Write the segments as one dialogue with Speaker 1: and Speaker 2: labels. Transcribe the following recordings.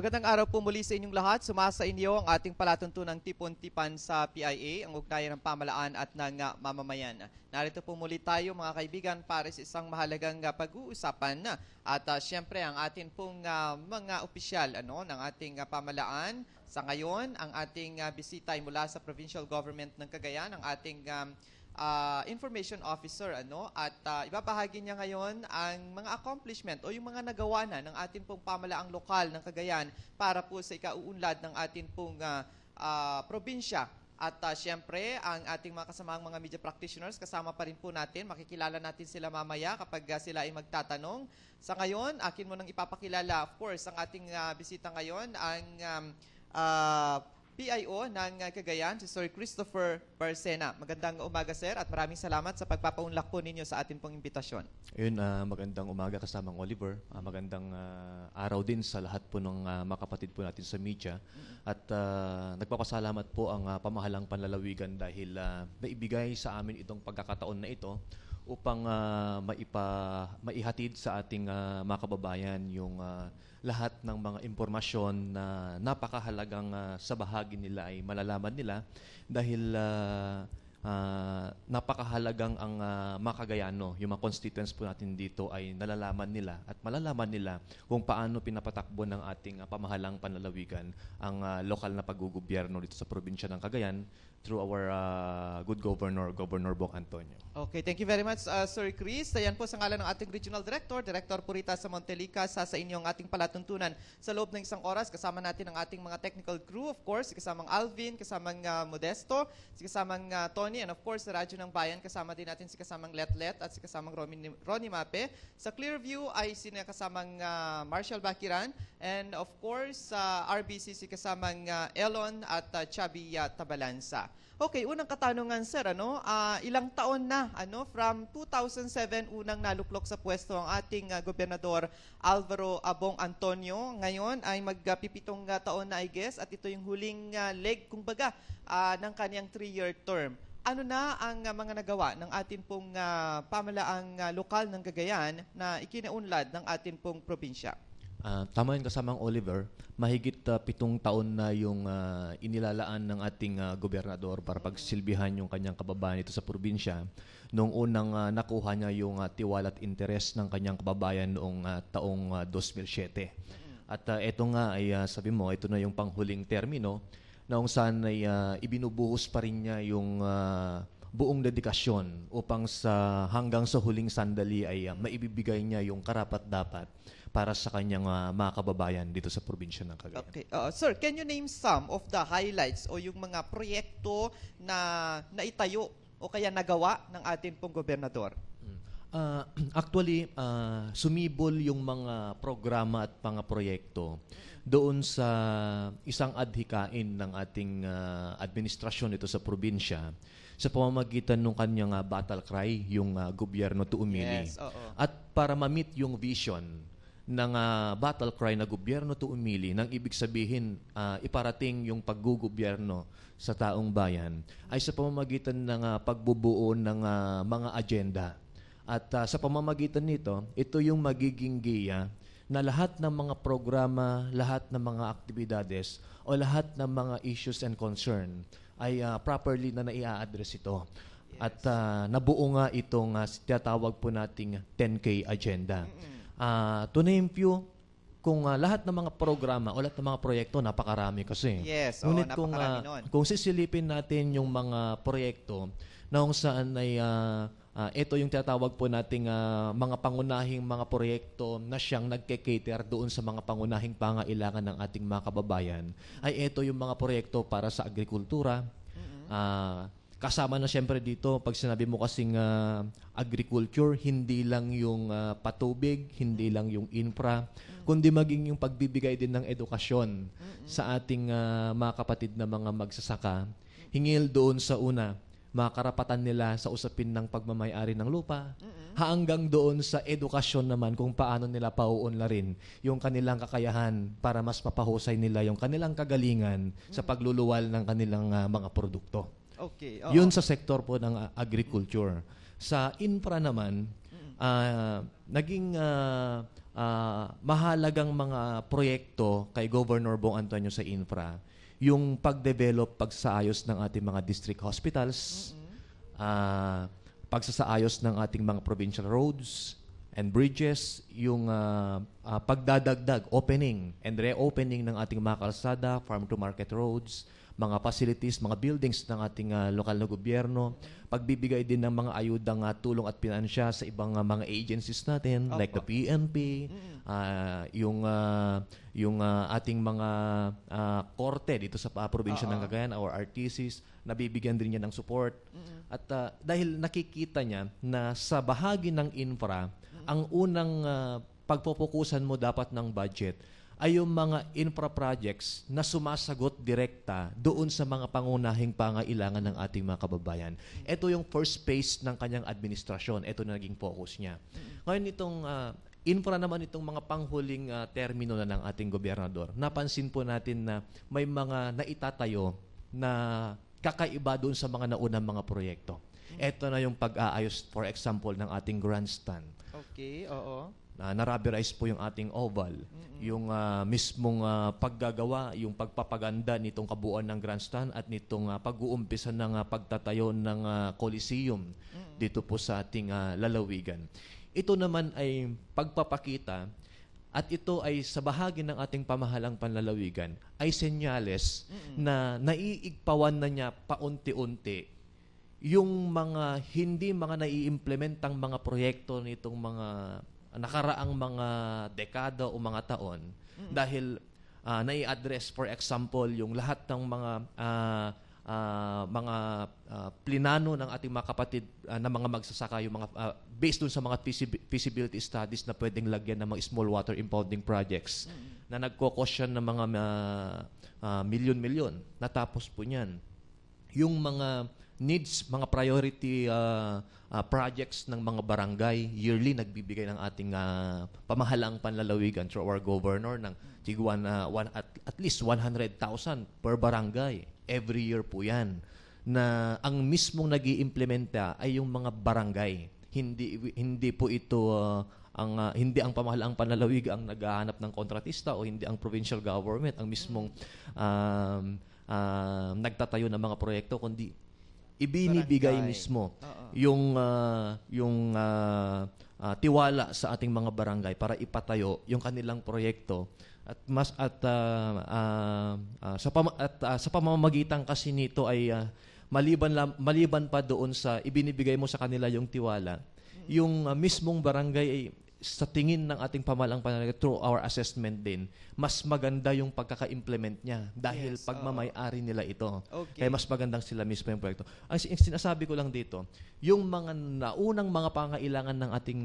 Speaker 1: Magandang araw po muli sa inyong lahat. Sumasa inyo ang ating palatuntunang tipon-tipan sa PIA, ang ugnayan ng pamalaan at ng mamamayan. Narito po muli tayo mga kaibigan para sa isang mahalagang pag-uusapan at siyempre ang ating pong mga opisyal ng ating pamalaan. Sa ngayon, ang ating bisita ay mula sa Provincial Government ng Cagayan, ang ating information officer at ibabahagi niya ngayon ang mga accomplishment o yung mga nagawa na ng ating pong pamalaang lokal ng Cagayan para po sa ikauunlad ng ating pong probinsya. At siyempre, ang ating mga kasamang mga media practitioners, kasama pa rin po natin. Makikilala natin sila mamaya kapag sila ay magtatanong. Sa ngayon, akin mo nang ipapakilala, of course, ang ating bisita ngayon, ang PIO ng Cagayan, si Sir Christopher Barcena. Magandang umaga, sir, at maraming salamat sa pagpapaunlak po ninyo sa ating pong imbitasyon.
Speaker 2: Ayun, magandang umaga kasamang Oliver. Magandang araw din sa lahat po ng mga kapatid po natin sa media. At nagpapasalamat po ang pamahalang panlalawigan dahil naibigay sa amin itong pagkakataon na ito upang maihatid sa ating mga kababayan yung lahat ng mga impormasyon na napakahalagang sa bahagi nila ay malalaman nila dahil napakahalagang ang mga Cagayano, yung mga constituents po natin dito ay nalalaman nila at malalaman nila kung paano pinapatakbo ng ating pamahalang panlalawigan ang lokal na paggugobyerno dito sa probinsya ng Cagayan through our good governor, Governor Bong Antonio.
Speaker 1: Okay, thank you very much, Sir Chris. Ayan po sa ngalan ng ating Regional Director, Director Purita sa Montelica, sa inyong ating palatuntunan sa loob ng isang oras. Kasama natin ang ating mga technical crew, of course, si kasamang Alvin, kasamang Modesto, si kasamang Tony, and of course, sa Radyo ng Bayan, kasama din natin si kasamang Letlet at si kasamang Ronnie Mape. Sa Clearview ay si kasamang Marshall Bakiran, and of course, sa RBC si kasamang Elon at Chubby Tabalansa. Okay, unang katanungan, sir, ilang taon na, from 2007 unang naluklok sa pwesto ang ating gobernador Alvaro Bong Antonio. Ngayon ay magpipitong taon na, I guess, at ito yung huling leg, kumbaga, ng kanyang 3-year term. Ano na ang mga nagawa ng ating pong pamalaang lokal ng Cagayan na ikinaunlad ng ating pong probinsya?
Speaker 2: Tama yun kasamang Oliver, mahigit 7 taon na yung inilalaan ng ating gobernador para pagsilbihan yung kanyang kababayan ito sa probinsya. Noong unang nakuha niya yung tiwala at interes ng kanyang kababayan noong taong 2007. At ito nga ay sabi mo, ito na yung panghuling termino na kung saan ay ibinubuhos pa rin niya yung buong dedikasyon upang hanggang sa huling sandali ay maibibigay niya yung karapat-dapat para sa kanyang mga kababayan dito sa probinsya ng Cagayan.
Speaker 1: Okay. Sir, can you name some of the highlights o yung mga proyekto na naitayo o kaya nagawa ng ating pong gobernador?
Speaker 2: Actually, sumibol yung mga programa at mga proyekto doon sa isang adhikain ng ating administrasyon ito sa probinsya sa pamamagitan ng kanyang battle cry, yung gobyerno to umili.
Speaker 1: Yes,
Speaker 2: at para ma-meet yung vision ng battle cry na gobyerno to umili, nang ibig sabihin iparating yung paggugobyerno sa taong bayan, ay sa pamamagitan ng pagbubuo ng mga agenda. At sa pamamagitan nito, ito yung magiging giya na lahat ng mga programa, lahat ng mga aktibidades o lahat ng mga issues and concern ay properly na naia-address ito. Yes. At nabuo nga itong tinatawag po nating 10K agenda. To name few, kung lahat ng mga programa o lahat ng mga proyekto, napakarami kasi.
Speaker 1: Yes,
Speaker 2: ngunit
Speaker 1: napakarami nun.
Speaker 2: Kung sisilipin natin yung mga proyekto na kung saan ay ito yung tinatawag po nating mga pangunahing mga proyekto na siyang nagke-cater doon sa mga pangunahing pangailangan ng ating mga kababayan, ay ito yung mga proyekto para sa agrikultura. Kasama na siyempre dito, pag sinabi mo kasing agriculture, hindi lang yung patubig, hindi lang yung infra, kundi maging yung pagbibigay din ng edukasyon sa ating mga kapatid na mga magsasaka. Hingil doon sa una, mga karapatan nila sa usapin ng pagmamay-ari ng lupa, hanggang doon sa edukasyon naman kung paano nila pauunlarin yung kanilang kakayahan para mas mapahusay nila yung kanilang kagalingan sa pagluluwal ng kanilang mga produkto.
Speaker 1: Okay.
Speaker 2: Yun sa sektor po ng agriculture. Sa infra naman, naging mahalagang mga proyekto kay Governor Bong Antonio sa infra, yung pagdevelop, pagsaayos ng ating mga district hospitals, pagsasaayos ng ating mga provincial roads and bridges, yung pagdadagdag, opening and reopening ng ating mga kalsada, farm-to-market roads, mga facilities, mga buildings ng ating lokal na gobyerno, pagbibigay din ng mga ayudang tulong at pinansya sa ibang mga agencies natin, like the PNP, yung ating mga korte dito sa probinsya ng Cagayan, our RTCs, nabibigyan din niya ng support. At dahil nakikita niya na sa bahagi ng infra, ang unang pagpopokusan mo dapat ng budget ay yung mga infra projects na sumasagot direkta doon sa mga pangunahing pangailangan ng ating mga kababayan. Ito yung first phase ng kanyang administrasyon. Ito na naging focus niya. Ngayon itong infra naman, itong mga panghuling termino na ng ating gobernador, napansin po natin na may mga naitatayo na kakaiba doon sa mga naunang mga proyekto. Ito na yung pag-aayos, for example, ng ating grandstand.
Speaker 1: Okay, oo.
Speaker 2: Na-ruberize po yung ating oval. Yung mismong paggagawa, yung pagpapaganda nitong kabuuan ng grandstand at nitong pag-uumpisa ng pagtatayo ng Coliseum dito po sa ating lalawigan. Ito naman ay pagpapakita at ito ay sa bahagi ng ating pamahalang panlalawigan ay senyales na naiigpawan na niya paunti-unti yung mga hindi mga naiimplementang mga proyekto nitong mga nakaraang mga dekada o mga taon dahil nai-address, for example, yung lahat ng mga plinano ng ating mga kapatid na mga magsasaka, yung mga based dun sa mga feasibility studies na pwedeng lagyan ng mga small water impounding projects na nagkokos yan ng mga milyon-milyon. Natapos po niyan. Yung mga needs, mga priority projects ng mga barangay, yearly nagbibigay ng ating pamahalaang panlalawigan through our governor ng at least 100,000 per barangay. Every year po yan. Na ang mismong nag-iimplementa ay yung mga barangay. Hindi po ito hindi ang pamahalaang panlalawigan ang naghahanap ng kontratista o hindi ang provincial government ang mismong nagtatayo ng mga proyekto, kundi ibinibigay mismo yung tiwala sa ating mga barangay para ipatayo yung kanilang proyekto sa pamamagitan kasi nito ay maliban pa doon sa ibinibigay mo sa kanila yung tiwala, yung mismong barangay ay sa tingin ng ating pamahalang panlalawigan through our assessment din, mas maganda yung pagkaka-implement niya dahil pagmamay-ari nila ito.
Speaker 1: Okay.
Speaker 2: Kaya mas magandang sila mismo yung proyekto. Ang sinasabi ko lang dito, yung mga naunang mga pangailangan ng ating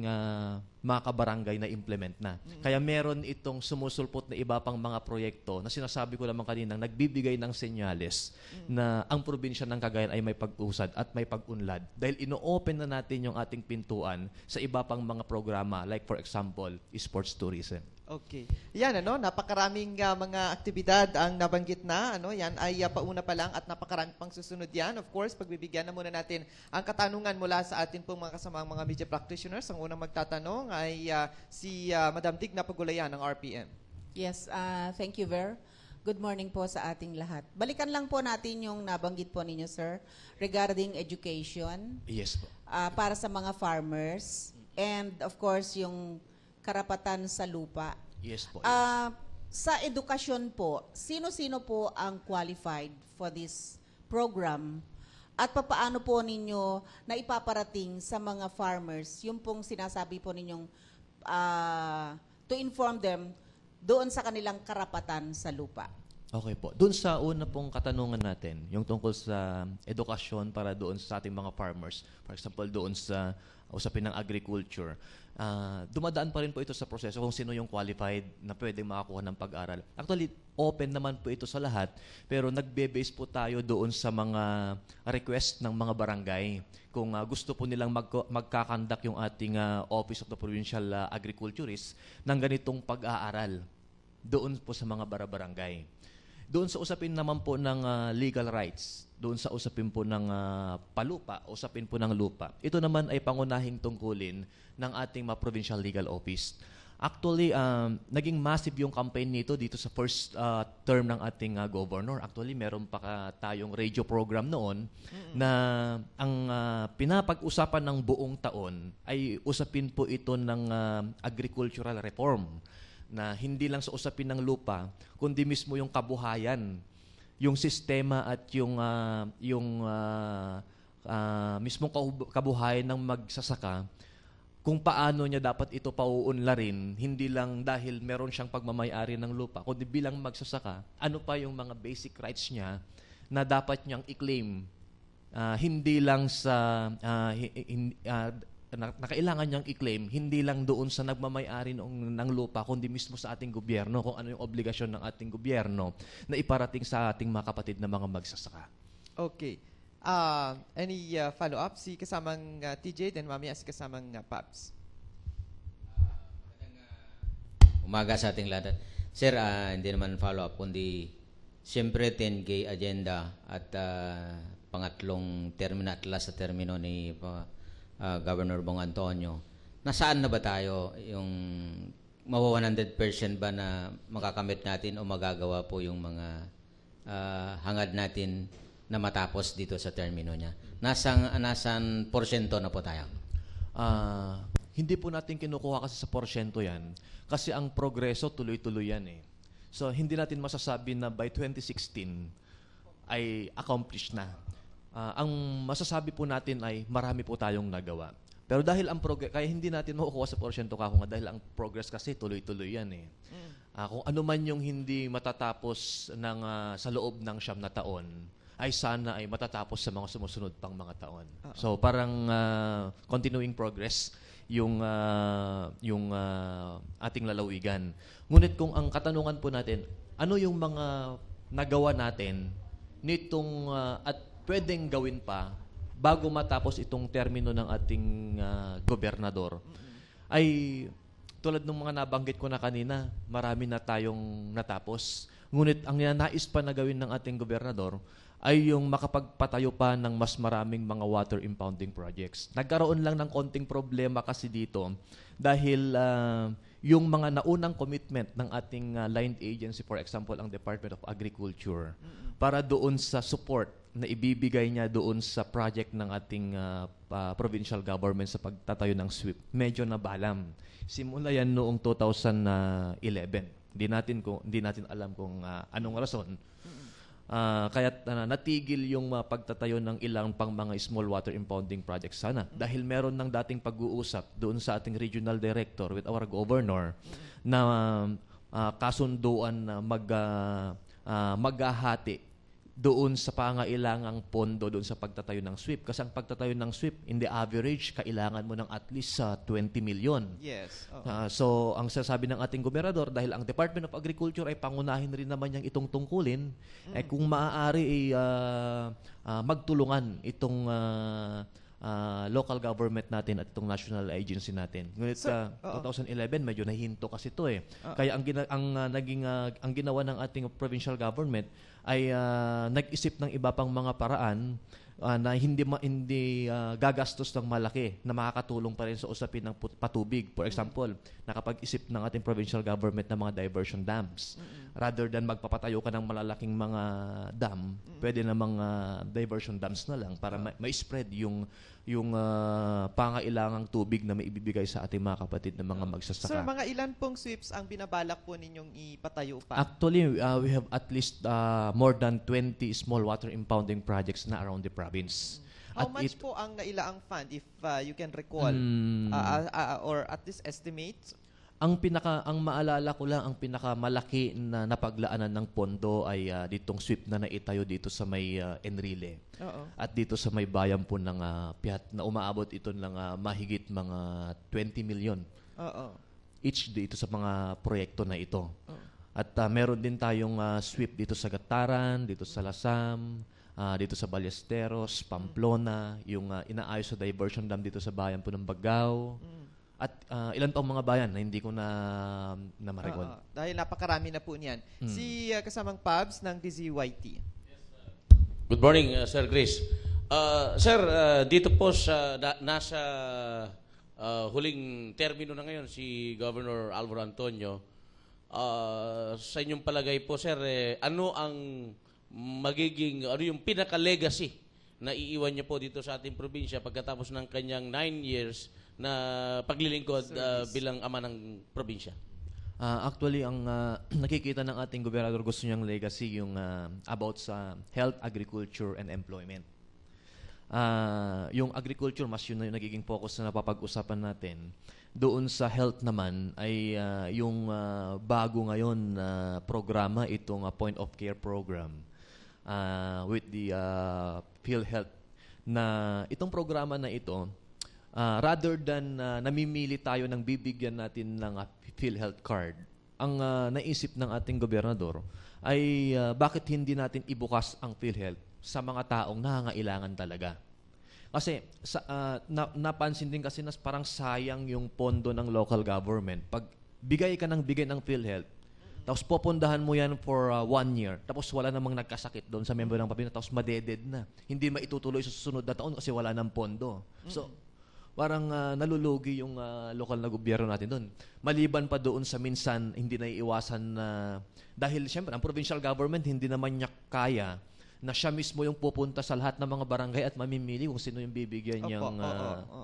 Speaker 2: mga kabarangay na implement na. Kaya meron itong sumusulpot na iba pang mga proyekto na sinasabi ko lamang kanina, nagbibigay ng senyales na ang probinsya ng Cagayan ay may pag-usad at may pag-unlad. Dahil ino-open na natin yung ating pintuan sa iba pang mga programa, like for example, sports tourism.
Speaker 1: Okay. Yan, napakaraming mga aktibidad ang nabanggit na. Yan ay pauna pa lang at napakarami pang susunod yan. Of course, pagbibigyan na muna natin ang katanungan mula sa atin pong mga kasamang mga media practitioners. Ang unang magtatanong ay si Madam Digna Pagulayan ng RPM.
Speaker 3: Yes, thank you, Ver. Good morning po sa ating lahat. Balikan lang po natin yung nabanggit po ninyo, sir, regarding education.
Speaker 2: Yes po.
Speaker 3: Para sa mga farmers and of course yung karapatan sa lupa.
Speaker 2: Yes po.
Speaker 3: Sa edukasyon po, sino-sino po ang qualified for this program? At papaano po ninyo na ipaparating sa mga farmers yung pong sinasabi po ninyong to inform them doon sa kanilang karapatan sa lupa?
Speaker 2: Okay po. Doon sa una pong katanungan natin, yung tungkol sa edukasyon para doon sa ating mga farmers, for example, doon sa usapin ng agriculture, dumadaan pa rin po ito sa proseso kung sino yung qualified na pwedeng makakuha ng pag-aral. Actually, open naman po ito sa lahat, pero nagbe-base po tayo doon sa mga request ng mga barangay. Kung gusto po nilang magkakandak yung ating Office of the Provincial Agriculturist ng ganitong pag-aaral doon po sa mga barangay. Doon sa usapin naman po ng legal rights, doon sa usapin po ng palupa, usapin po ng lupa, ito naman ay pangunahing tungkulin ng ating provincial legal office. Actually, naging massive yung campaign nito dito sa first term ng ating governor. Actually, meron pa tayong radio program noon na ang pinapag-usapan ng buong taon ay usapin po ito ng agricultural reform, na hindi lang sa usapin ng lupa, kundi mismo yung kabuhayan, yung sistema at yung mismong kabuhayan ng magsasaka, kung paano niya dapat ito pauunlarin, hindi lang dahil meron siyang pagmamayari ng lupa, kundi bilang magsasaka, ano pa yung mga basic rights niya na dapat niyang i-claim. Hindi lang sa na kailangan niyang i-claim, hindi lang doon sa nagmamayari ng lupa, kundi mismo sa ating gobyerno, kung ano yung obligasyon ng ating gobyerno na iparating sa ating mga kapatid na mga magsasaka.
Speaker 1: Okay. Any follow-up? Si kasamang TJ, then mamaya si kasamang Pabs.
Speaker 4: Umaga sa ating lahat. Sir, hindi naman follow-up, kundi siyempre 10K agenda at pangatlong termino at last sa termino ni Governor Bong Antonio. Nasaan na ba tayo? Yung mawa 100% ba na makakamit natin o magagawa po yung mga hangad natin na matapos dito sa termino niya? Nasaan porsyento na po tayo?
Speaker 2: Hindi po natin kinukuha kasi sa porsyento yan. Kasi ang progreso tuloy-tuloy yan eh. So hindi natin masasabi na by 2016 ay accomplished na. Ang masasabi po natin ay marami po tayong nagawa. Pero dahil ang kaya hindi natin makukuha sa porsyento kako nga dahil ang progress kasi tuloy-tuloy yan eh. Kung ano man yung hindi matatapos sa loob ng 9 na taon, ay sana ay matatapos sa mga sumusunod pang mga taon. So parang continuing progress yung ating lalawigan. Ngunit kung ang katanungan po natin, ano yung mga nagawa natin nitong at pwedeng gawin pa bago matapos itong termino ng ating gobernador, ay tulad ng mga nabanggit ko na kanina, marami na tayong natapos. Ngunit ang nais pa na gawin ng ating gobernador ay yung makapagpatayo pa ng mas maraming mga water impounding projects. Nagkaroon lang ng konting problema kasi dito dahil yung mga naunang commitment ng ating line agency, for example, ang Department of Agriculture, para doon sa support na ibibigay niya doon sa project ng ating provincial government sa pagtatayo ng SWIP, medyo nabalam. Simula yan noong 2011. Hindi natin alam kung anong rason. Kaya natigil yung pagtatayo ng ilang pang mga small water impounding projects sana. Dahil meron ng dating pag-uusap doon sa ating regional director with our governor na kasunduan na maghahati doon sa pangailangang pondo doon sa pagtatayo ng SWIP. Kasi ang pagtatayo ng SWIP, in the average, kailangan mo ng at least 20 million.
Speaker 1: Yes.
Speaker 2: So, ang sasabi ng ating gobernador, dahil ang Department of Agriculture ay pangunahin rin naman niyang itong tungkulin, ay kung maaari ay magtulungan itong local government natin at itong national agency natin. Ngunit 2011 medyo nahinto kasi ito eh. Kaya ang ginawa ng ating provincial government ay nag-isip ng iba pang mga paraan na hindi gagastos ng malaki na makakatulong pa rin sa usapin ng patubig. For example, nakapag-isip ng ating provincial government ng mga diversion dams. Rather than magpapatayo ka ng malalaking mga dam, pwede na mga diversion dams na lang para ma-spread yung pangailangang tubig na maibibigay sa ating mga kapatid na mga magsasaka.
Speaker 1: Sir, mga ilan pong SWIPs ang binabalak po ninyong ipatayo pa?
Speaker 2: Actually, we have at least more than 20 small water impounding projects na around the province.
Speaker 1: How much po ang nailaang fund, if you can recall, or at least estimate?
Speaker 2: Ang maalala ko lang, ang pinakamalaki na napaglaanan ng pondo ay ditong SWIP na naitayo dito sa may Enrile. At dito sa may bayan po ng Piat na umaabot ito ng mahigit mga 20 million. Each dito sa mga proyekto na ito. At meron din tayong SWIP dito sa Gataran, dito sa Lasam, dito sa Ballesteros, Pamplona, yung inaayos sa diversion dam dito sa bayan po ng Bagao. At ilan pang mga bayan na hindi ko na ma-recall.
Speaker 1: Dahil napakarami na po niyan. Si kasamang Pabs ng DZYT.
Speaker 5: Good morning, Sir Chris. Sir, dito po nasa huling termino na ngayon si Governor Alvaro Antonio. Sa inyong palagay po, sir, ano yung pinaka-legacy na iiwan niya po dito sa ating probinsya pagkatapos ng kanyang 9 years na paglilingkod bilang ama ng probinsya?
Speaker 2: Actually, ang nakikita ng ating gobernador, gusto niyang legacy yung about sa health, agriculture, and employment. Yung agriculture, mas yun na yung nagiging focus na napapag-usapan natin. Doon sa health naman ay yung bago ngayon na programa, itong point of care program with the PhilHealth. Na itong programa na ito, rather than namimili tayo ng bibigyan natin ng PhilHealth card, ang naisip ng ating gobernador ay bakit hindi natin ibukas ang PhilHealth sa mga taong nangangailangan talaga. Kasi napansin din kasi na parang sayang yung pondo ng local government. Pag bigay ka ng bigay ng PhilHealth, tapos pupundahan mo yan for 1 year, tapos wala namang nagkasakit doon sa member ng pamilya, tapos madeded na. Hindi maitutuloy sa susunod na taon kasi wala ng pondo. So, parang nalulugi yung lokal na gobyerno natin doon. Maliban pa doon sa minsan, hindi na iiwasan na, dahil siyempre, ang provincial government hindi naman niya kaya na siya mismo yung pupunta sa lahat ng mga barangay at mamimili kung sino yung bibigyan niyang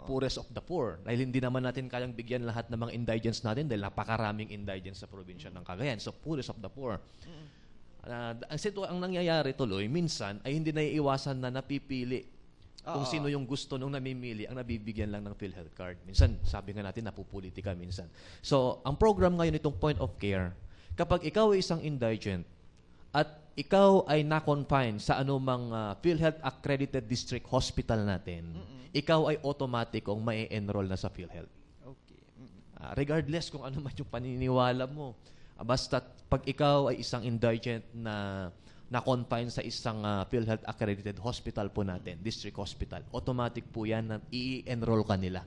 Speaker 2: poorest of the poor. Dahil hindi naman natin kayang bigyan lahat ng mga indigents natin dahil napakaraming indigents sa probinsya ng Cagayan. So, poorest of the poor. Ang nangyayari tuloy, minsan, ay hindi naiiwasan na napipili kung sino yung gusto nung namimili ang nabibigyan lang ng PhilHealth card. Minsan, sabi nga natin, napupolitika minsan. So, ang program ngayon itong point of care, kapag ikaw ay isang indigent at ikaw ay na-confine sa anumang PhilHealth accredited district hospital natin, ikaw ay automatic kung mai-enroll na sa PhilHealth.
Speaker 1: Okay.
Speaker 2: Regardless kung ano man yung paniniwala mo. Basta pag ikaw ay isang indigent na na-confine sa isang PhilHealth accredited hospital po natin, district hospital, automatic po yan na i-enroll ka nila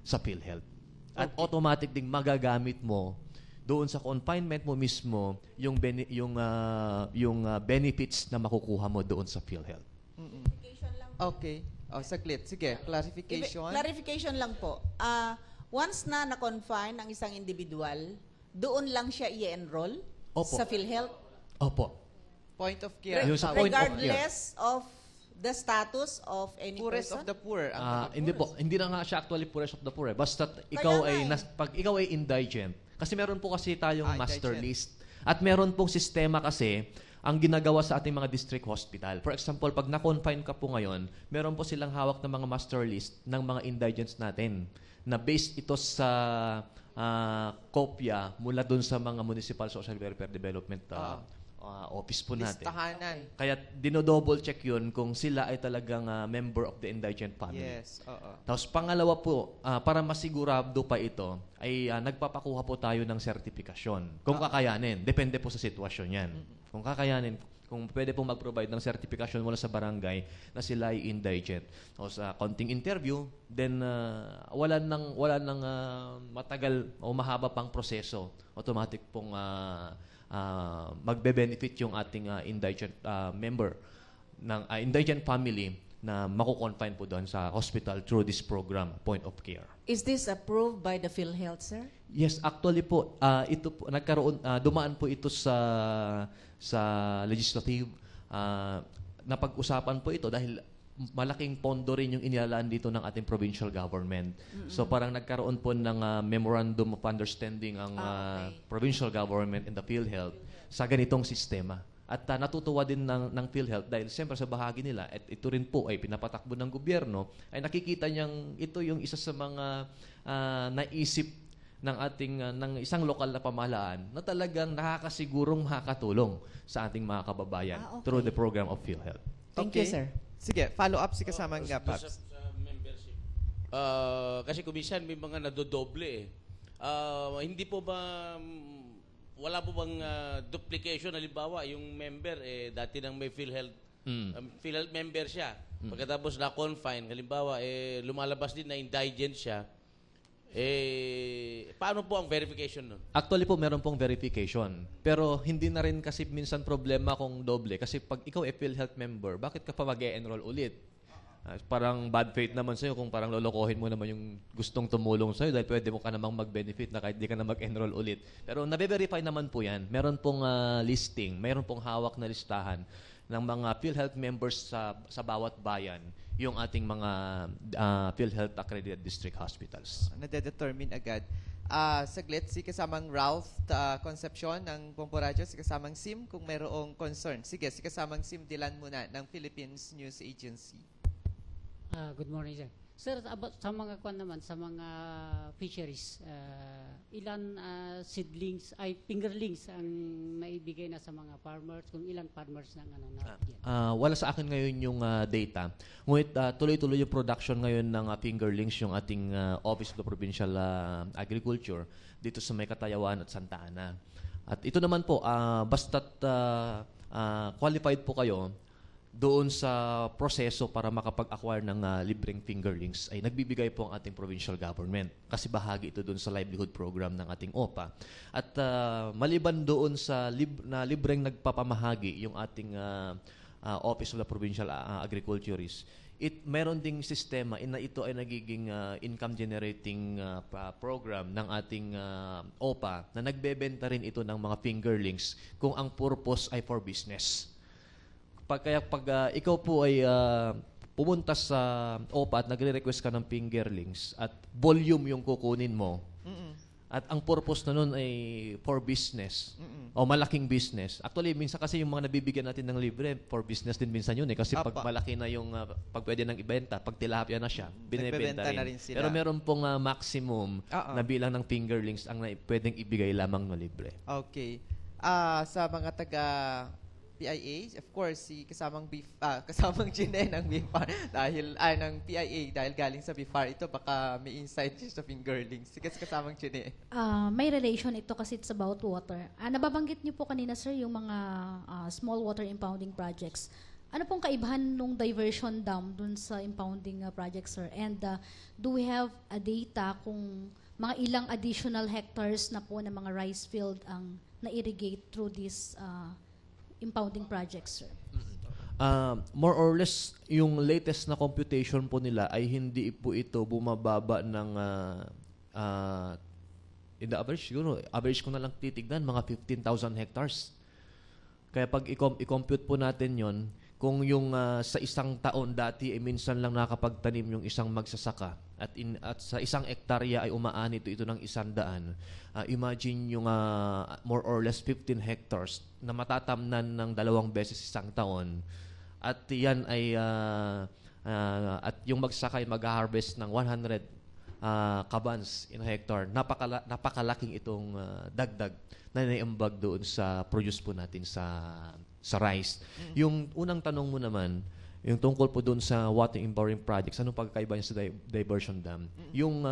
Speaker 2: sa PhilHealth. At automatic ding magagamit mo doon sa confinement mo mismo yung benefits na makukuha mo doon sa PhilHealth.
Speaker 1: Okay. Saglit. Sige, clarification.
Speaker 3: Clarification lang po. Once na na-confine ang isang individual, doon lang siya i-enroll
Speaker 2: Opo.
Speaker 3: sa PhilHealth?
Speaker 2: Opo.
Speaker 1: Point of care.
Speaker 2: Yung sa point of care.
Speaker 3: Regardless of the status of any
Speaker 1: Poorest
Speaker 3: person?
Speaker 1: of the poor.
Speaker 2: Hindi po, hindi na nga siya actually poorest of the poor. Basta ikaw ay pag ikaw ay indigent, kasi meron po kasi tayong master list. At meron pong sistema kasi ang ginagawa sa ating mga district hospital. For example, pag na-confine ka po ngayon, meron po silang hawak ng mga master list ng mga indigents natin na based ito sa kopya mula dun sa mga Municipal Social Welfare Development office po natin.
Speaker 1: Listahanan.
Speaker 2: Kaya dinodouble check yun kung sila ay talagang member of the indigent family.
Speaker 1: Yes.
Speaker 2: Tapos pangalawa po, para masigurado pa ito, ay nagpapakuha po tayo ng sertifikasyon. Kung kakayanin. Depende po sa sitwasyon yan. Kung kakayanin, kung pwede po mag-provide ng sertifikasyon mula sa barangay na sila ay indigent. O sa konting interview, then wala nang matagal o mahaba pang proseso. Automatic pong magbe-benefit yung ating indigent member ng indigent family na makukonfine po doon sa hospital through this program, Point of Care.
Speaker 3: Is this approved by the PhilHealth, sir?
Speaker 2: Yes, actually po, ito po, dumaan po ito sa legislative. Napag-usapan po ito dahil malaking pondo rin yung inilalaan dito ng ating provincial government. So parang nagkaroon po ng memorandum of understanding ang provincial government and the PhilHealth sa ganitong sistema. At natutuwa din ng PhilHealth dahil siyempre sa bahagi nila, at ito rin po ay pinapatakbo ng gobyerno, ay nakikita niyang ito yung isa sa mga naisip ng ating ng isang lokal na pamahalaan na talagang nakakasigurong makakatulong sa ating mga kababayan through the program of PhilHealth.
Speaker 3: Thank you, sir.
Speaker 1: Sige, follow up si kasamang Pabs.
Speaker 5: Sa membership. Kasi kuminsan may mga nadodoble eh. Hindi po ba wala po bang duplication? Halimbawa, yung member dati nang may PhilHealth PhilHealth member siya. Pagkatapos na-confine, halimbawa lumalabas din na indigent siya. Paano po ang verification nun?
Speaker 2: Actually po, meron pong verification. Pero hindi na rin kasi minsan problema kung doble. Kasi pag ikaw PhilHealth member, bakit ka pa mag-e-enroll ulit? Parang bad faith naman sa'yo kung parang lolokohin mo naman yung gustong tumulong sa'yo dahil pwede mo ka namang mag-benefit na kahit di ka na mag-enroll ulit. Pero nabe-verify naman po yan. Meron pong listing, meron pong hawak na listahan ng mga PhilHealth members sa bawat bayan, yung ating mga PhilHealth accredited district hospitals.
Speaker 1: Nade-determine agad. Saglit, si kasamang Ralph Concepcion ng Bombo Radio, si kasamang Sim kung mayroong concern. Sige, si kasamang Sim Dilan muna ng Philippines News Agency.
Speaker 6: Good morning, sir. Sir, about sa mga kwan naman, sa mga fisheries, ilan seedlings, fingerlings ang naibigay na sa mga farmers, kung ilan farmers ng ano na yan?
Speaker 2: Wala sa akin ngayon yung data. Ngunit tuloy-tuloy yung production ngayon ng fingerlings, yung ating Office of the Provincial Agriculture dito sa May Katayawan at Santa Ana. At ito naman po, basta't qualified po kayo doon sa proseso para makapag-acquire ng libreng fingerlings ay nagbibigay po ang ating provincial government kasi bahagi ito doon sa livelihood program ng ating OPA. At maliban doon sa libreng nagpapamahagi yung ating Office of the Provincial Agriculturist, meron ding sistema na ito ay nagiging income generating program ng ating OPA na nagbebenta rin ito ng mga fingerlings kung ang purpose ay for business. Kaya pag ikaw po ay pumunta sa OPA at nagre-request ka ng fingerlings at volume yung kukunin mo, at ang purpose na nun ay for business o malaking business. Actually, minsan kasi yung mga nabibigyan natin ng libre, for business din minsan yun kasi pag malaki na yung pag pwede nang ibenta, pag tilapia na siya, binibenta
Speaker 1: na rin
Speaker 2: rin.
Speaker 1: sila.
Speaker 2: Pero meron pong maximum na bilang ng fingerlings ang pwedeng ibigay lamang na libre.
Speaker 1: Okay. Sa mga taga PIA, of course, si kasamang Gine ng BIFAR dahil ng PIA dahil galing sa BIFAR ito baka may insight siya sa fingerlings. Sige, kasamang Gine.
Speaker 7: May relation ito kasi it's about water. Nababanggit niyo po kanina, sir, yung mga small water impounding projects. Ano pong kaibahan nung diversion dam dun sa impounding project, sir? And do we have a data kung mga ilang additional hectares na po ng mga rice field ang na-irrigate through this impounding projects, sir?
Speaker 2: More or less, yung latest na computation po nila ay hindi po ito bumababa ng in the average, siguro, average ko na lang titignan, mga 15,000 hectares. Kaya pag i-compute po natin yon, kung yung sa isang taon dati ay minsan lang nakapagtanim yung isang magsasaka at sa isang ektarya ay umaani ito ng 100, imagine yung more or less 15 hectares na matatamnan ng 2 beses isang taon at yan ay at yung magsasaka ay mag-harvest ng 100 kabans in a hectare. Napakalaking itong dagdag na naiambag doon sa produce po natin sa rice. Yung unang tanong mo naman, yung tungkol po doon sa water impounding projects, anong pagkaiba niya sa diversion dam? Yung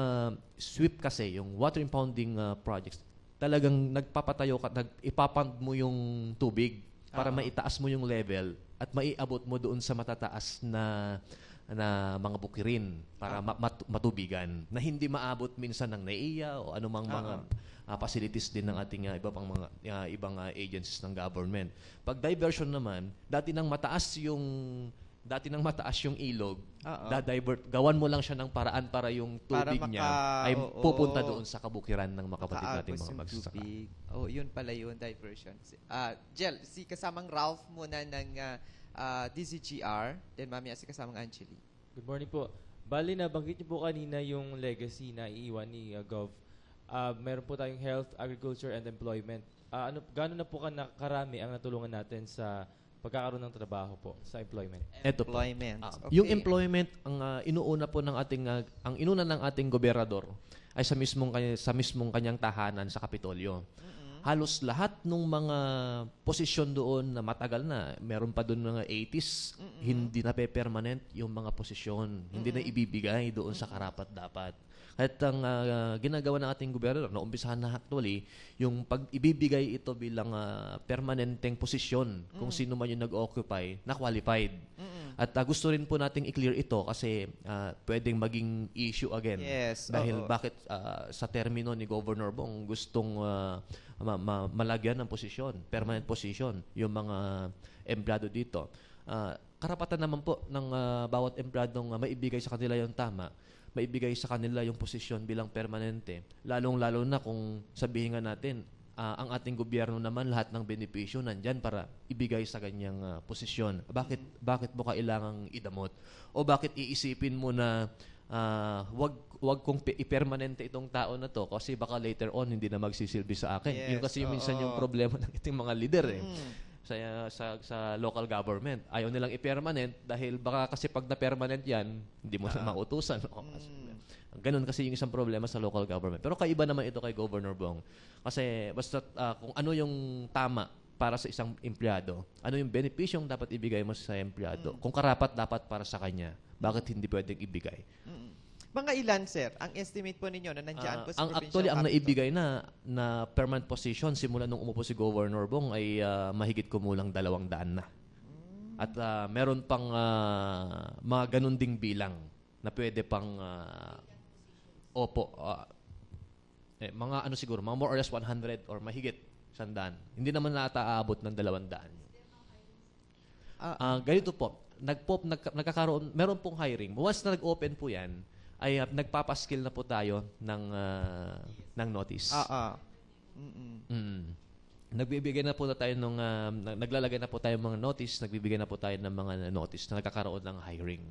Speaker 2: SWIP kasi, yung water impounding projects, talagang nagpapatayo ka, ipapump mo yung tubig para maitaas mo yung level at maiabot mo doon sa matataas na mga bukirin para matubigan na hindi maabot minsan ng NAIA o anumang mga facilities din ng ating ibang agencies ng government. Pag diversion naman, dati nang mataas yung ilog, da-divert, gawan mo lang siya ng paraan para yung tubig niya ay pupunta doon sa kabukiran ng mga kapatid nating mga magsasaka.
Speaker 1: Yun pala yun, diversion. Jel, si kasamang Ralph muna ng DZGR, then mamaya si kasamang Angeli.
Speaker 8: Good morning po. Bali, nabanggit niyo po kanina yung legacy na iiwan ni Gov. Meron po tayong health, agriculture, and employment. Gano'n na po karami ang natulungan natin sa pagkakaroon ng trabaho po sa employment?
Speaker 2: Ito po.
Speaker 1: Okay.
Speaker 2: Yung employment, ang inuuna po ng ang inuna ng ating gobernador ay sa mismong kanyang tahanan sa Kapitolyo. Halos lahat ng mga posisyon doon na matagal na, meron pa doon mga 80s, hindi na permanent yung mga posisyon. Hindi na ibibigay doon sa karapat-dapat. At ang ginagawa ng ating gobyerno, naumpisahan na actually, yung pag-ibibigay ito bilang permanenteng posisyon kung sino man yung nag-occupy na qualified. At gusto rin po nating i-clear ito kasi pwedeng maging issue again.
Speaker 1: Yes,
Speaker 2: Dahil
Speaker 1: oo.
Speaker 2: bakit sa termino ni Governor Bong gustong malagyan ng posisyon, permanent position, yung mga empleyado dito. Karapatan naman po ng bawat empleyadong maibigay sa kanila yung tama, maibigay sa kanila yung posisyon bilang permanente. Lalong-lalo na kung sabihin nga natin, ang ating gobyerno naman lahat ng benepisyo nandyan para ibigay sa kanyang posisyon. Bakit mo kailangang idamot? O bakit iisipin mo na wag kong i-permanente itong tao na to kasi baka later on hindi na magsisilbi sa akin.
Speaker 1: Yes,
Speaker 2: Yun kasi minsan yung problema ng ating mga leader sa local government. Ayaw nilang i-permanent dahil baka kasi pag na-permanent yan, hindi mo na mautusan. Ganun kasi yung isang problema sa local government. Pero kaiba naman ito kay Governor Bong. Kasi basta kung ano yung tama para sa isang empleyado, ano yung benepisyong dapat ibigay mo sa empleyado, kung karapat dapat para sa kanya, bakit hindi pwedeng ibigay?
Speaker 1: Mga ilan, sir, ang estimate po ninyo na nandiyan po sa provincial
Speaker 2: Actually, ang
Speaker 1: capital?
Speaker 2: naibigay na permanent position simula nung umupo si Governor Bong ay mahigit kumulang 200 na. At meron pang mga ganun ding bilang na pwede pang mga ano siguro, mga more or less 100 or mahigit 100. Hindi naman aabot ng 200. Ganito po, nagkakaroon, meron pong hiring. Once na nag-open po yan, ay nagpapaskill na po tayo ng notice. Nagbibigay na po tayo naglalagay na po tayo ng mga notice, nagbibigay na po tayo ng mga notice na nagkakaroon ng hiring.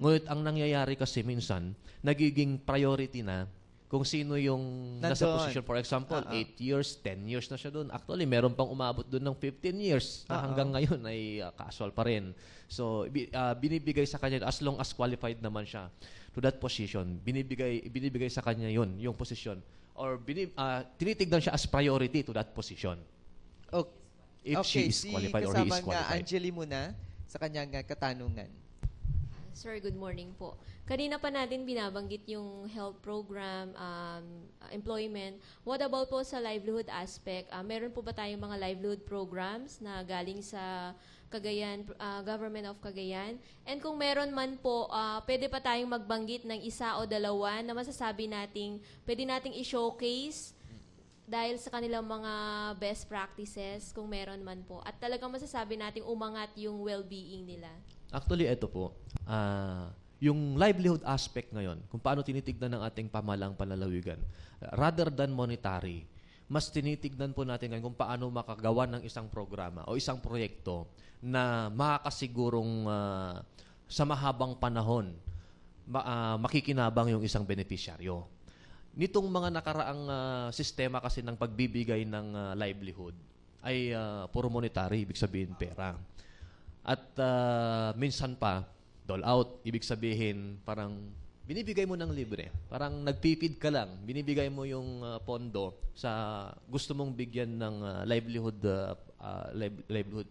Speaker 2: Ngunit ang nangyayari kasi minsan, nagiging priority na kung sino yung nasa
Speaker 1: Nandun.
Speaker 2: position. For example, 8 years, 10 years na siya doon. Actually, meron pang umabot doon ng 15 years na hanggang ngayon ay casual pa rin. So, binibigay sa kanya as long as qualified naman siya to that position. Binibigay sa kanya yun, yung position. Or tinitignan siya as priority to that position.
Speaker 1: Okay.
Speaker 2: If she is qualified or he is
Speaker 1: kasama nga
Speaker 2: qualified.
Speaker 1: Angeli muna sa kanyang katanungan.
Speaker 9: Sir, good morning po. Kanina pa natin binabanggit yung health program, employment. What about po sa livelihood aspect? Meron po ba tayong mga livelihood programs na galing sa Cagayan, Government of Cagayan? And kung meron man po, pwede pa tayong magbanggit ng isa o dalawa na masasabi nating, pwede nating i-showcase dahil sa kanilang mga best practices, kung meron man po. At talagang masasabi nating umangat yung well-being nila.
Speaker 2: Actually, ito po. Yung livelihood aspect ngayon, kung paano tinitignan ng ating pamahalang panlalawigan, rather than monetary, mas tinitignan po natin ngayon kung paano makagawa ng isang programa o isang proyekto na makakasigurong sa mahabang panahon makikinabang yung isang beneficiaryo. Nitong mga nakaraang sistema kasi ng pagbibigay ng livelihood ay puro monetary, ibig sabihin pera. At minsan pa, dole out, ibig sabihin parang binibigay mo ng libre. Parang nagpipid ka lang, binibigay mo yung pondo sa gusto mong bigyan ng livelihood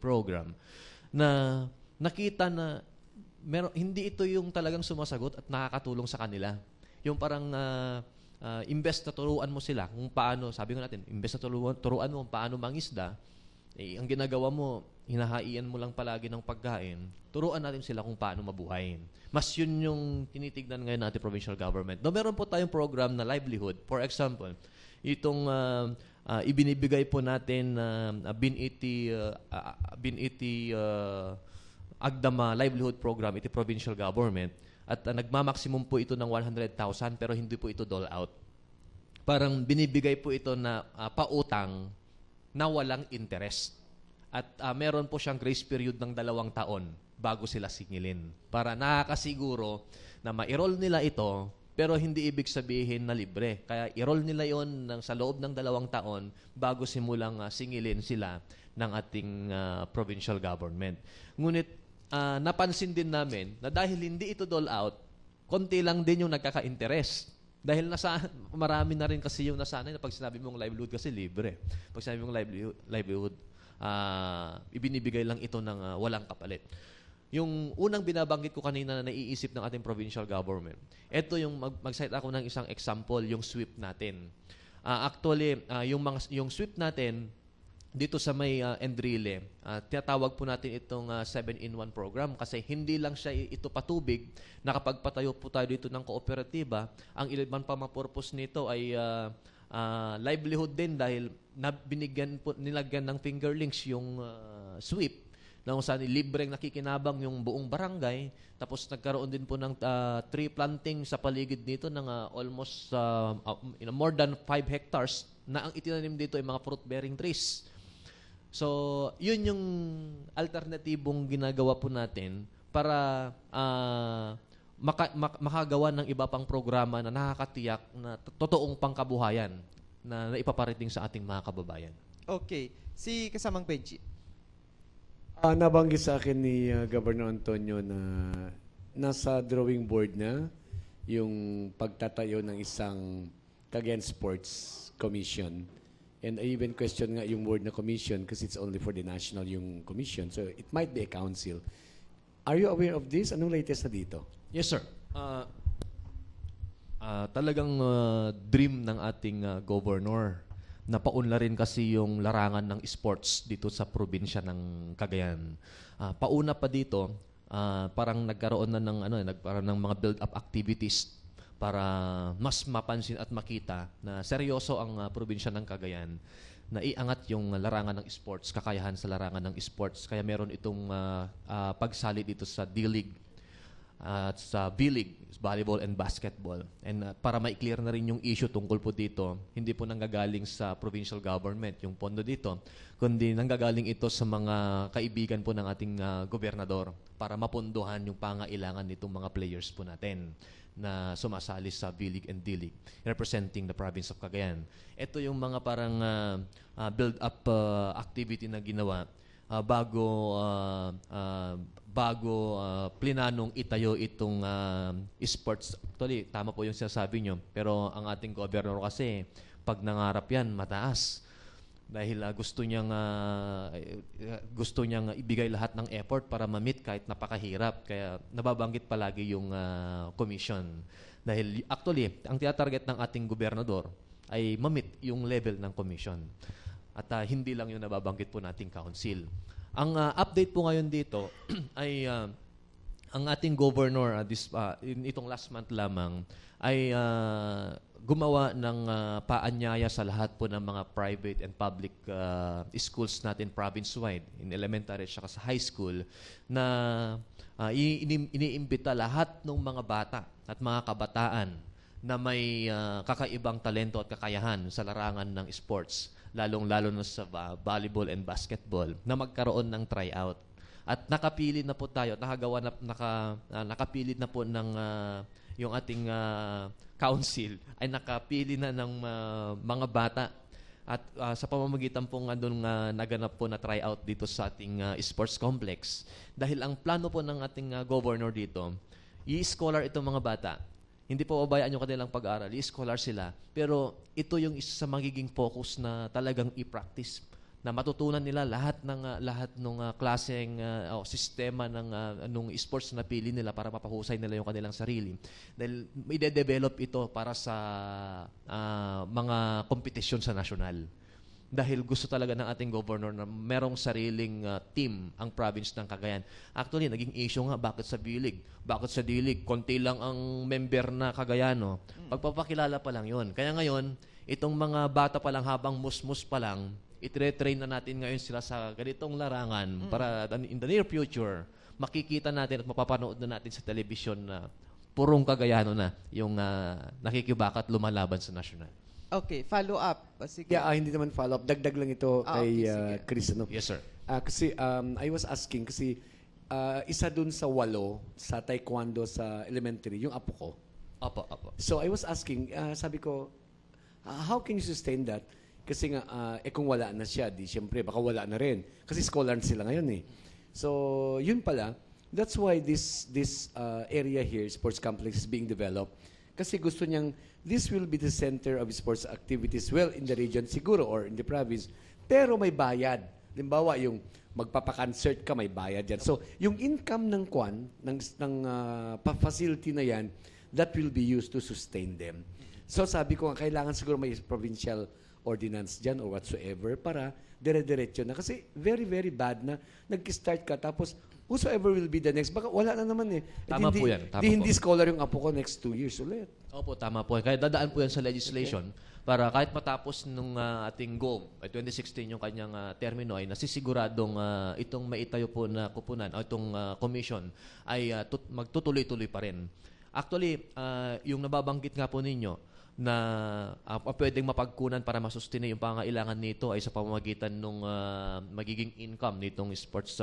Speaker 2: program na nakita na hindi ito yung talagang sumasagot at nakakatulong sa kanila. Yung parang imbes na turuan mo sila kung paano, sabi ko natin, imbes na turuan mo kung paano mangisda, ang ginagawa mo, hinahaian mo lang palagi ng pagkain, turuan natin sila kung paano mabuhay. Mas yun yung tinitignan ngayon natin provincial government. No, meron po tayong program na livelihood. For example, itong ibinibigay po natin Biniti Agdama Livelihood Program, ito provincial government. At nagmamaximum po ito ng 100,000 pero hindi po ito dole out. Parang binibigay po ito na pautang na walang interest. At meron po siyang grace period ng 2 taon bago sila singilin. Para nakakasiguro na ma-enroll nila ito pero hindi ibig sabihin na libre. Kaya i-roll nila yon sa loob ng 2 taon bago simulang singilin sila ng ating provincial government. Ngunit napansin din namin na dahil hindi ito dole out, konti lang din yung nagkaka-interest. Dahil marami na rin kasi yung nasanay na pag sinabi mong livelihood kasi libre. Pag sinabi mong livelihood, ibinibigay lang ito ng walang kapalit. Yung unang binabanggit ko kanina na naiisip ng ating provincial government, ito yung mag-cite ako ng isang example, yung SWIP natin. Actually, yung SWIP natin, dito sa may Enrile, tinatawag po natin itong 7-in-1 program kasi hindi lang siya ito patubig. Nakapagpatayo po tayo dito ng kooperatiba. Ang ilan pa mga purpose nito ay livelihood din dahil nilagyan ng fingerlinks yung sweep na kung saan libreng nakikinabang yung buong barangay. Tapos nagkaroon din po ng tree planting sa paligid nito ng almost more than 5 hectares na ang itinanim dito ay mga fruit-bearing trees. So, yun yung alternatibong ginagawa po natin para makagawa ng iba pang programa na nakakatiyak na totoong pangkabuhayan na ipaparating sa ating mga kababayan.
Speaker 1: Okay. Si kasamang Benji.
Speaker 10: Nabanggit sa akin ni Governor Antonio na nasa drawing board na yung pagtatayo ng isang Cagayan Sports Commission. And I even question nga yung word na commission kasi it's only for the national yung commission. So it might be a council. Are you aware of this? Anong latest na dito?
Speaker 2: Yes, sir. Talagang dream ng ating governor na paunlarin kasi yung larangan ng sports dito sa probinsya ng Cagayan. Pauna pa dito, parang nagkaroon na ng mga build-up activities para mas mapansin at makita na seryoso ang probinsya ng Cagayan na iangat yung larangan ng sports, kakayahan sa larangan ng sports. Kaya meron itong pagsali dito sa D-League at sa B-League, volleyball and basketball. And para ma-clear na rin yung issue tungkol po dito, hindi po nanggagaling sa provincial government yung pondo dito, kundi nanggagaling ito sa mga kaibigan po ng ating gobernador para mapondohan yung pangailangan nitong mga players po natin na sumasali sa B-League and D-League representing the province of Cagayan. Ito yung mga parang build-up activity na ginawa bago plinanong itayo itong sports. Actually, tama po yung sinasabi nyo. Pero ang ating governor kasi, pag nangarap yan, mataas. Dahil gusto niyang ibigay lahat ng effort para ma-meet kahit napakahirap. Kaya nababanggit palagi yung commission. Dahil actually, ang tinatarget ng ating gobernador ay ma-meet yung level ng commission. At hindi lang yung nababanggit po nating council. Ang update po ngayon dito ay ang ating governor itong last month lamang ay gumawa ng paanyaya sa lahat po ng mga private and public schools natin province-wide, in elementary at sa high school, na iniimbita lahat ng mga bata at mga kabataan na may kakaibang talento at kakayahan sa larangan ng sports, lalong-lalo na sa volleyball and basketball, na magkaroon ng tryout. At nakapili na po tayo, nakapili na po ng yung ating council ay nakapili na ng mga bata at sa pamamagitan po naganap po na tryout dito sa ating sports complex. Dahil ang plano po ng ating governor dito, i-scholar itong mga bata. Hindi po babayaan yung kanilang pag-aaral. I-scholar sila. Pero ito yung isa sa magiging focus na talagang i-practice. Na matutunan nila lahat ng klaseng sistema ng sports na napili nila para mapahusay nila yung kanilang sarili. Dahil i-develop ito para sa mga kompetisyon sa nasyonal. Dahil gusto talaga ng ating governor na merong sariling team ang province ng Cagayan. Actually, naging issue nga, bakit sa B-League? Bakit sa D-League? Konti lang ang member na Cagayano. Pagpapakilala pa lang yon. Kaya ngayon, itong mga bata pa lang habang musmus pa lang, i-train na natin ngayon sila sa ganitong larangan para in the near future, makikita natin at mapapanood na natin sa television na purong Cagayano na yung nakikibakat lumalaban sa nasyonal.
Speaker 1: Okay, follow up. Sige.
Speaker 10: Yeah, hindi naman follow up. Dagdag lang ito kay
Speaker 1: okay,
Speaker 10: Chris. Ano?
Speaker 2: Yes, sir.
Speaker 10: Kasi I was asking kasi isa dun sa 8 sa taekwondo sa elementary, yung apo ko.
Speaker 2: Apo.
Speaker 10: So I was asking, sabi ko, how can you sustain that? Kasi nga, kung wala na siya, di siyempre, baka wala na rin. Kasi scholar sila ngayon eh. So, yun pala, that's why this area here, sports complex, is being developed. Kasi gusto niyang, this will be the center of sports activities, well, in the region siguro or in the province, pero may bayad. Halimbawa, yung magpapakancert ka, may bayad yan. So, yung income ng facility na yan, that will be used to sustain them. So, sabi ko, kailangan siguro may provincial ordinance dyan or whatsoever para dire-diretso na. Kasi very, very bad na nag-start ka tapos whosoever will be the next, baka wala na naman eh.
Speaker 2: Tama po yan. Tama
Speaker 10: Hindi
Speaker 2: po.
Speaker 10: scholar yung apo ko next 2 years ulit.
Speaker 2: Opo, tama po. Kaya dadaan po yan sa legislation para kahit matapos nung ating GOV, ay 2016 yung kanyang termino, ay nasisiguradong itong maitayo po na kupunan o itong commission ay magtutuloy-tuloy pa rin. Actually, yung nababanggit nga po ninyo, na pwedeng mapagkunan para masustain yung pangailangan nito ay sa pamamagitan ng magiging income nitong sports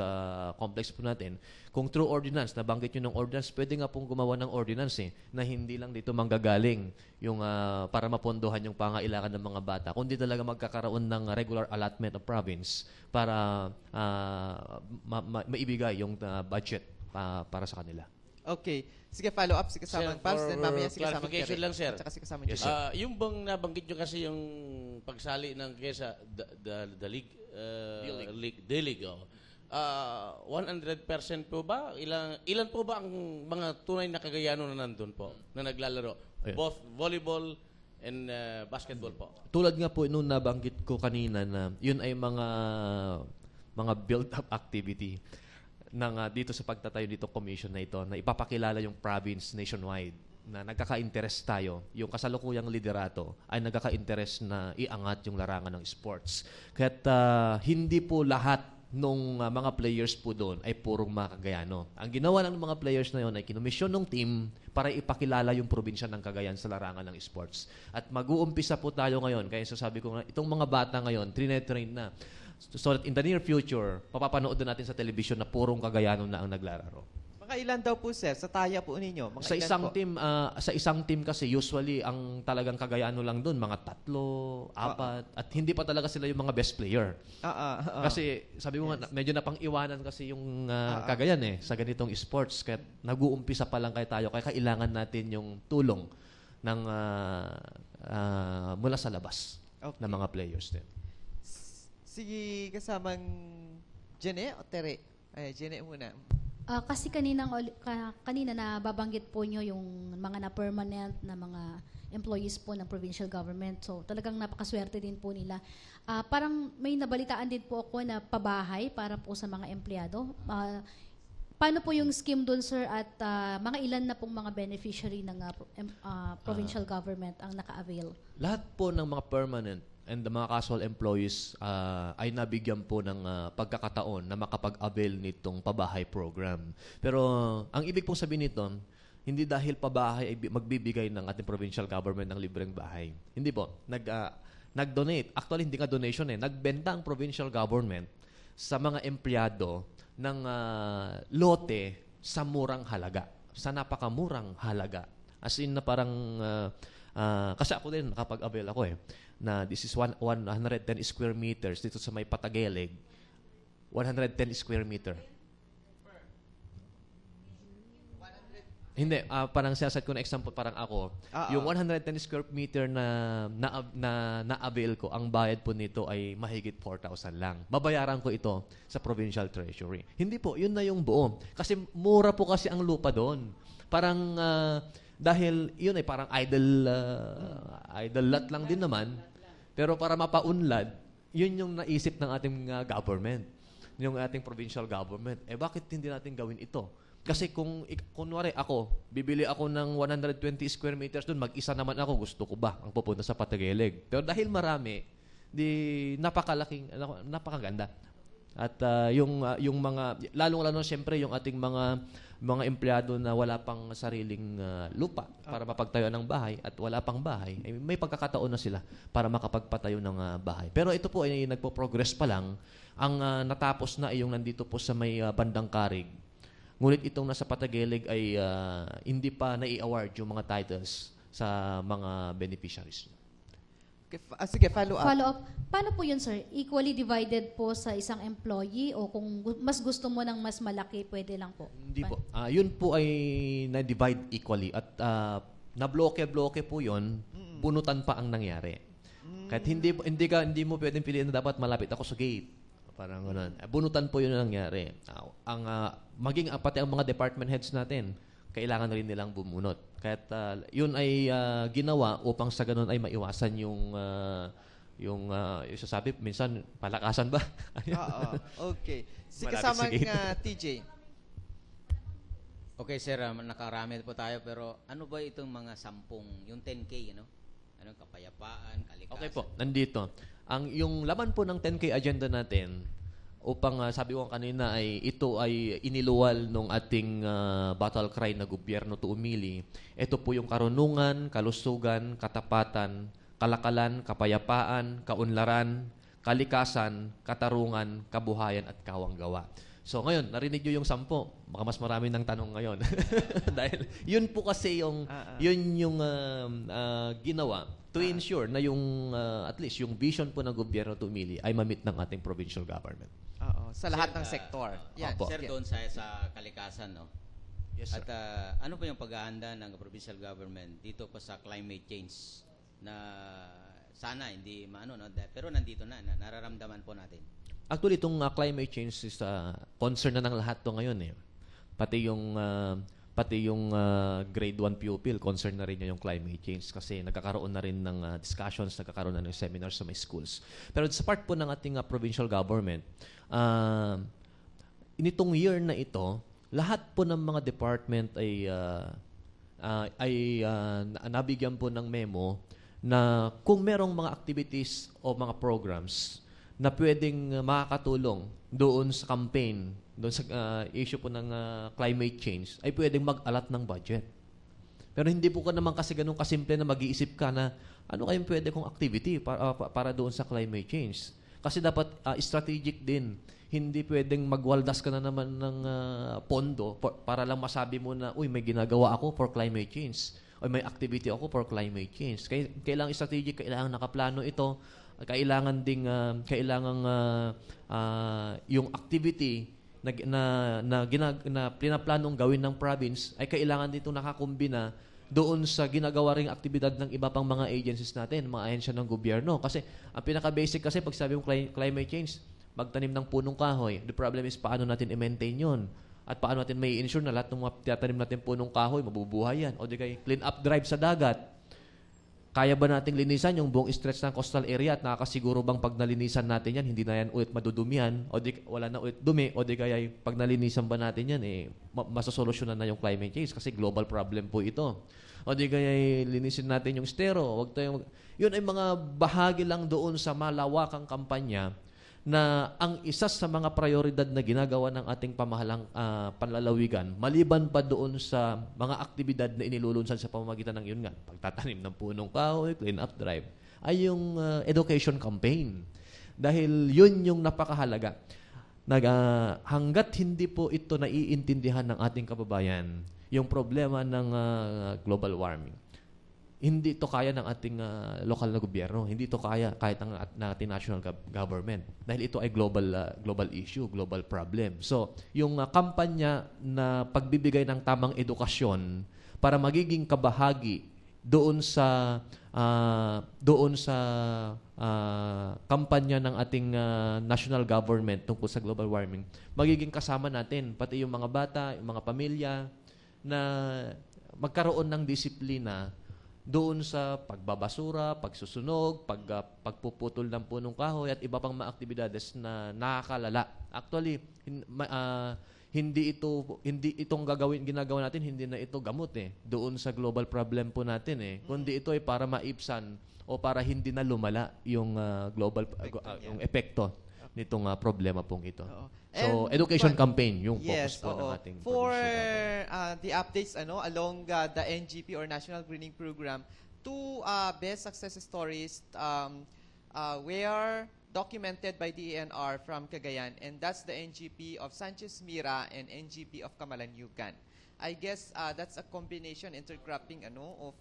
Speaker 2: complex po natin. Kung through ordinance, nabanggit nyo ng ordinance, pwede nga pong gumawa ng ordinance na hindi lang dito manggagaling yung, para mapondohan yung pangailangan ng mga bata, kundi talaga magkakaroon ng regular allotment of province para maibigay yung budget para sa kanila.
Speaker 1: Okay. Sige, follow up si kasamang Pals, then mamaya si kasamang
Speaker 5: clarification
Speaker 1: Kerry.
Speaker 5: lang, sir.
Speaker 1: At saka si kasamang
Speaker 2: Yes,
Speaker 1: Jesse.
Speaker 5: Yung bang nabanggit nyo kasi yung pagsali ng kesa the league, D-League, 100% po ba? Ilan po ba ang mga tunay na Cagayano na nandun po, na naglalaro?
Speaker 2: Ayun.
Speaker 5: Both volleyball and basketball po.
Speaker 2: Tulad nga po nung nabanggit ko kanina na yun ay mga build-up activity ng dito sa pagtatayo dito commission na ito na ipapakilala yung province nationwide na nagkaka-interest tayo. Yung kasalukuyang liderato ay nagkaka-interest na iangat yung larangan ng sports. Kaya't hindi po lahat nung mga players po doon ay purong mga Cagayano. Ang ginawa ng mga players na yun ay kinomisyon ng team para ipakilala yung probinsya ng Cagayan sa larangan ng sports. At mag-uumpisa po tayo ngayon. Kaya sasabi ko nga, itong mga bata ngayon, trinetrain na. So that in the near future, mapapanood na natin sa television na purong Cagayano na ang naglalaro.
Speaker 1: Mga ilan daw po, sir, sa taya po ninyo? Mga
Speaker 2: Sa
Speaker 1: ilan
Speaker 2: isang
Speaker 1: po?
Speaker 2: team, sa isang team kasi usually ang talagang Cagayano lang doon mga 3, 4 at hindi pa talaga sila yung mga best player. Kasi sabi mo nga medyo napang-iwanan kasi yung Cagayan sa ganitong sports kaya nag-uumpisa pa lang tayo kaya kailangan natin yung tulong ng mula sa labas ng mga players din.
Speaker 1: Sige, kasamang Jene o Tere? Ay, Jene muna.
Speaker 7: Kasi kanina nababanggit po nyo yung mga na-permanent na mga employees po ng provincial government. So talagang napakaswerte din po nila. Parang may nabalitaan din po ako na pabahay para po sa mga empleyado. Paano po yung scheme doon, sir? At mga ilan na pong mga beneficiary ng provincial government ang naka-avail?
Speaker 2: Lahat po ng mga permanent and the mga casual employees ay nabigyan po ng pagkakataon na makapag-avail nitong pabahay program. Pero ang ibig pong sabihin nito, hindi dahil pabahay ay magbibigay ng ating provincial government ng libreng bahay. Hindi po. Nag-donate. Actually, hindi nga donation nagbenta ang provincial government sa mga empleyado ng lote sa murang halaga. Sa napakamurang halaga. As in na parang, kasi ako din nakapag-avail ako na this is 110 square meters dito sa may Patageleg. 110 square meter. Hindi, parang sinasabi ko na example, parang ako. Yung 110 square meter na avail ko, ang bayad po nito ay mahigit 4,000 lang. Babayaran ko ito sa Provincial Treasury. Hindi po, yun na yung buo. Kasi mura po kasi ang lupa doon. Parang, dahil yun ay parang idle lot lang din naman. Pero para mapaunlad, yun yung naisip ng ating government. Yung ating provincial government. Bakit hindi natin gawin ito? Kasi kunwari ako, bibili ako ng 120 square meters doon, mag-isa naman ako, gusto ko ba ang pupunta sa Patageleg? Pero dahil marami, napakaganda. At yung mga, lalong-lalo siyempre yung ating mga empleyado na wala pang sariling lupa para mapagtayo ng bahay at wala pang bahay, may pagkakataon na sila para makapagpatayo ng bahay. Pero ito po ay nagpo-progress pa lang. Ang natapos na ay yung nandito po sa may bandang Karig. Ngunit itong nasa Patageleg ay hindi pa nai-award yung mga titles sa mga beneficiaries.
Speaker 1: Okay, sige, follow up.
Speaker 7: Paano po yun, sir? Equally divided po sa isang employee o kung mas gusto mo ng mas malaki, pwede lang po?
Speaker 2: Hindi po. Yun po ay na-divide equally at na bloke-bloke po 'yon, bunutan pa ang nangyari. Kahit hindi mo pwedeng piliin na dapat malapit ako sa gate. Parang gano'n. Bunutan po 'yun ang nangyari. Maging pati ang mga department heads natin, kailangan rin nilang bumunot. Kahit 'yun ay ginawa upang sa gano'n ay maiwasan yung sasabi minsan palakasan ba?
Speaker 1: Oo. Okay. Si
Speaker 2: Malapit
Speaker 1: kasamang
Speaker 2: sa gate.
Speaker 1: TJ.
Speaker 4: Okay, sir, nakarami po tayo, pero ano ba itong mga 10, yung 10K, Anong kapayapaan, kalikasan?
Speaker 2: Okay po, nandito. Yung laman po ng 10K agenda natin, upang sabi ko kanina ay ito ay iniluwal ng ating battle cry na gobyerno to umili. Ito po yung karunungan, kalusugan, katapatan, kalakalan, kapayapaan, kaunlaran, kalikasan, katarungan, kabuhayan at kawanggawa. So ngayon, narinig nyo yung 10. Baka mas marami ng tanong ngayon. Dahil yun po kasi yung ginawa to ensure na yung at least yung vision po ng gobyerno to umili ay ma-meet ng ating provincial government.
Speaker 1: Oo. Sa lahat
Speaker 4: Sir,
Speaker 1: ng sektor. Yan.
Speaker 2: Opo.
Speaker 4: Sir,
Speaker 1: Sige.
Speaker 4: doon sa kalikasan,
Speaker 2: Yes, sir.
Speaker 4: At ano po yung paghahanda ng provincial government dito po sa climate change na sana hindi pero nandito na nararamdaman po natin.
Speaker 2: Actually, itong climate change is concern na ng lahat to ngayon eh. Pati yung grade 1 pupil, concern na rin niya yung climate change kasi nagkakaroon na rin ng discussions, nagkakaroon na ng seminars sa mga schools. Pero sa part po ng ating provincial government, initong year na ito, lahat po ng mga department ay nabigyan po ng memo na kung merong mga activities o mga programs na pwedeng makakatulong doon sa campaign, doon sa issue po ng climate change, ay pwedeng mag-alat ng budget. Pero hindi po ka naman kasi ganun kasimple na mag-iisip ka na ano kayong pwede kong activity para doon sa climate change. Kasi dapat strategic din. Hindi pwedeng magwaldas ka na naman ng pondo para lang masabi mo na, uy, may ginagawa ako for climate change. O may activity ako for climate change. Kailangan strategic, kailangan nakaplano ito. Kailangan ding yung activity na pinaplanong gawin ng province ay kailangan dito nakakumbina doon sa ginagawa ring aktibidad ng iba pang mga agencies natin, mga ahensya ng gobyerno. Kasi ang pinaka-basic kasi pag sabi mong climate change, magtanim ng punong kahoy. The problem is paano natin i-maintain yun? At paano natin may ensure na lahat ng mga tiyatanim natin punong kahoy, mabubuhay yan. O di kay clean up drive sa dagat. Kaya ba nating linisan yung buong stretch ng coastal area at nakakasiguro bang pag nalinisan natin yan, hindi na yan ulit madudumihan o di, wala na ulit dumi o di kaya pag nalinisan ba natin yan, masasolusyonan na yung climate change kasi global problem po ito. O di kaya linisin natin yung estero. Yun ay mga bahagi lang doon sa malawakang kampanya na ang isa sa mga prioridad na ginagawa ng ating pamahalang panlalawigan, maliban pa doon sa mga aktibidad na inilulunsan sa pamamagitan ng yun nga, pagtatanim ng punong kahoy, clean up drive, ay yung education campaign. Dahil yun yung napakahalaga. Hanggat hindi po ito naiintindihan ng ating kababayan, yung problema ng global warming, hindi ito kaya ng ating lokal na gobyerno. Hindi ito kaya kahit ng ating national government. Dahil ito ay global issue, global problem. So, yung kampanya na pagbibigay ng tamang edukasyon para magiging kabahagi doon sa kampanya ng ating national government tungkol sa global warming, magiging kasama natin, pati yung mga bata, yung mga pamilya, na magkaroon ng disiplina doon sa pagbabasura, pagsusunog, pagpuputol ng punong kahoy at iba pang mga aktibidades na nakakalala. Actually, hindi itong ginagawa natin, hindi na ito gamot doon sa global problem po natin kundi ito ay para maibsan o para hindi na lumala yung global yung epekto nitong problema pong ito. So, education campaign yung focus po ng ating
Speaker 1: for the updates along the NGP or National Greening Program, two best success stories were documented by DENR from Cagayan, and that's the NGP of Sanchez Mira and NGP of Camalaniugan. I guess that's a combination intercropping of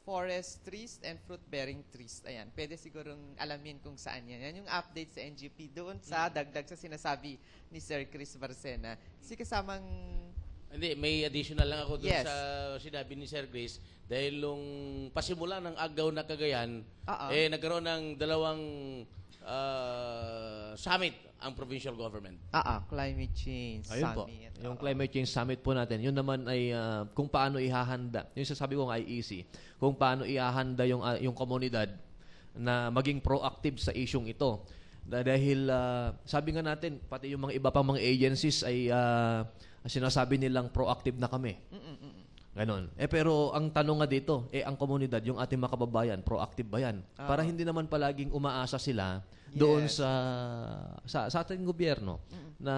Speaker 1: forest trees and fruit-bearing trees. Ayan, pwede sigurong alamin kung saan yan. Yan yung update sa NGP doon sa dagdag sa sinasabi ni Sir Chris Barcena. Si kasamang
Speaker 5: Hindi, may additional lang ako dun
Speaker 1: Yes.
Speaker 5: sa sinabi ni Sir Chris. Dahil nung pasimula ng agaw na Cagayan,
Speaker 1: Oo.
Speaker 5: nagkaroon ng dalawang summit ang provincial government.
Speaker 1: Climate change
Speaker 2: Ayun po,
Speaker 1: summit.
Speaker 2: yung Climate Change Summit po natin, yun naman ay kung paano ihahanda, yung sasabi ko ng IEC, kung paano ihahanda yung komunidad na maging proactive sa isyong ito. Dahil sabi nga natin, pati yung mga iba pang mga agencies ay sinasabi nilang proactive na kami. Ganon. Pero ang tanong nga dito, ang komunidad, yung ating mga kababayan, proactive ba yan? Para hindi naman palaging umaasa sila doon
Speaker 1: Yes.
Speaker 2: sa ating gobyerno na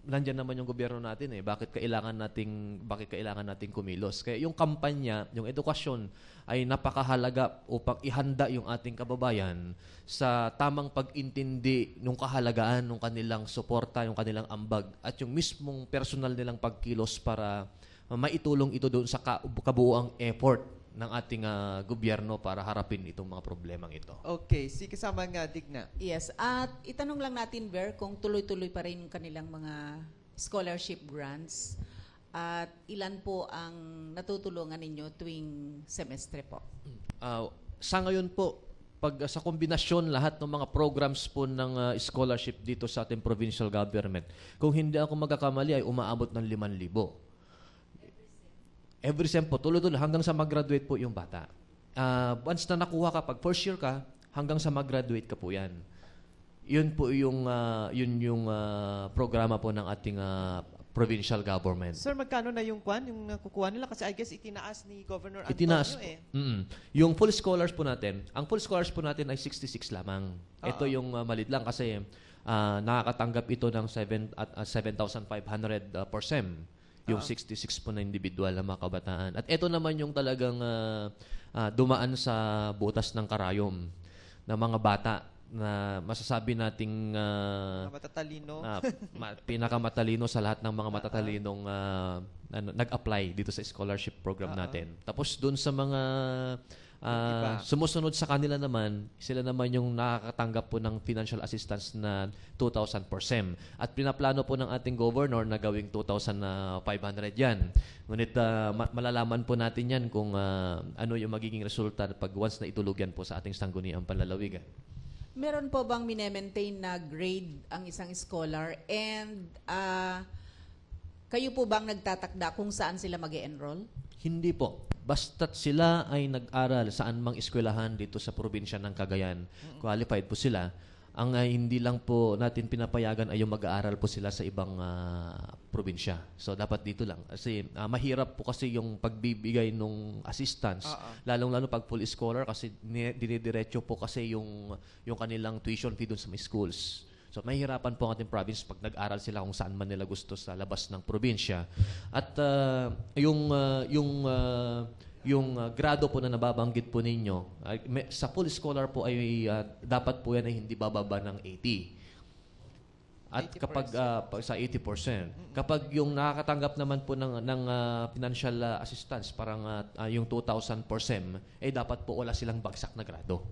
Speaker 2: nandiyan naman yung gobyerno natin bakit kailangan nating kumilos. Kaya yung kampanya, yung edukasyon ay napakahalaga upang ihanda yung ating kababayan sa tamang pag-intindi ng kahalagaan ng kanilang suporta, yung kanilang ambag at yung mismong personal nilang pagkilos para maitulong ito doon sa kabuuang effort ng ating gobyerno para harapin itong mga problemang ito.
Speaker 1: Okay, si kasamang Digna.
Speaker 3: Yes, at itanong lang natin, Ver, kung tuloy-tuloy pa rin yung kanilang mga scholarship grants at ilan po ang natutulungan ninyo tuwing semestre po?
Speaker 2: Sa ngayon po, pag sa kombinasyon lahat ng mga programs po ng scholarship dito sa ating provincial government, kung hindi ako magkakamali ay umaabot ng 5,000. Every sem po, tuloy-tuloy hanggang sa mag-graduate po yung bata. Once na nakuha ka, pag first year ka, hanggang sa mag-graduate ka po yan. Yun po yung programa po ng ating provincial government.
Speaker 1: Sir, magkano na yung yung kukuha nila? Kasi I guess itinaas ni Governor Antonio
Speaker 2: Itinaas po. Yung full scholars po natin, ang full scholars po natin ay 66 lamang. Ito yung malit lang kasi nakakatanggap ito ng 7,500 per sem. Yung 66 po na individual na mga kabataan. At ito naman yung talagang dumaan sa butas ng karayom na mga bata na masasabi nating
Speaker 1: matatalino.
Speaker 2: Pinakamatalino sa lahat ng mga matatalinong nag-apply dito sa scholarship program natin. Tapos dun sa mga sumusunod sa kanila naman, sila naman yung nakakatanggap po ng financial assistance na 2,000 per sem. At pinaplano po ng ating governor na gawing 2,500 yan. Ngunit malalaman po natin yan kung ano yung magiging resulta pag once na itulog yan po sa ating sangguniang panlalawigan.
Speaker 3: Meron po bang minemaintain na grade ang isang scholar and kayo po bang nagtatakda kung saan sila mag-e-enroll?
Speaker 2: Hindi po. Basta't sila ay nag-aral saan mang eskwelahan dito sa probinsya ng Cagayan, qualified po sila. Ang hindi lang po natin pinapayagan ay yung mag-aaral po sila sa ibang probinsya. So dapat dito lang. Kasi mahirap po kasi yung pagbibigay ng assistance, lalong-lalo pag full scholar kasi dinidiretso po kasi yung kanilang tuition fee dun sa mga schools. So mahihirapan po ang ating province pag nag-aral sila kung saan man nila gusto sa labas ng probinsya. At yung grado po na nababanggit po ninyo, sa full scholar po ay dapat po yan ay hindi bababa ng 80. At 80%. Kapag sa 80%, kapag yung nakakatanggap naman po ng financial assistance, parang yung 2,000 per sem, dapat po wala silang bagsak na grado.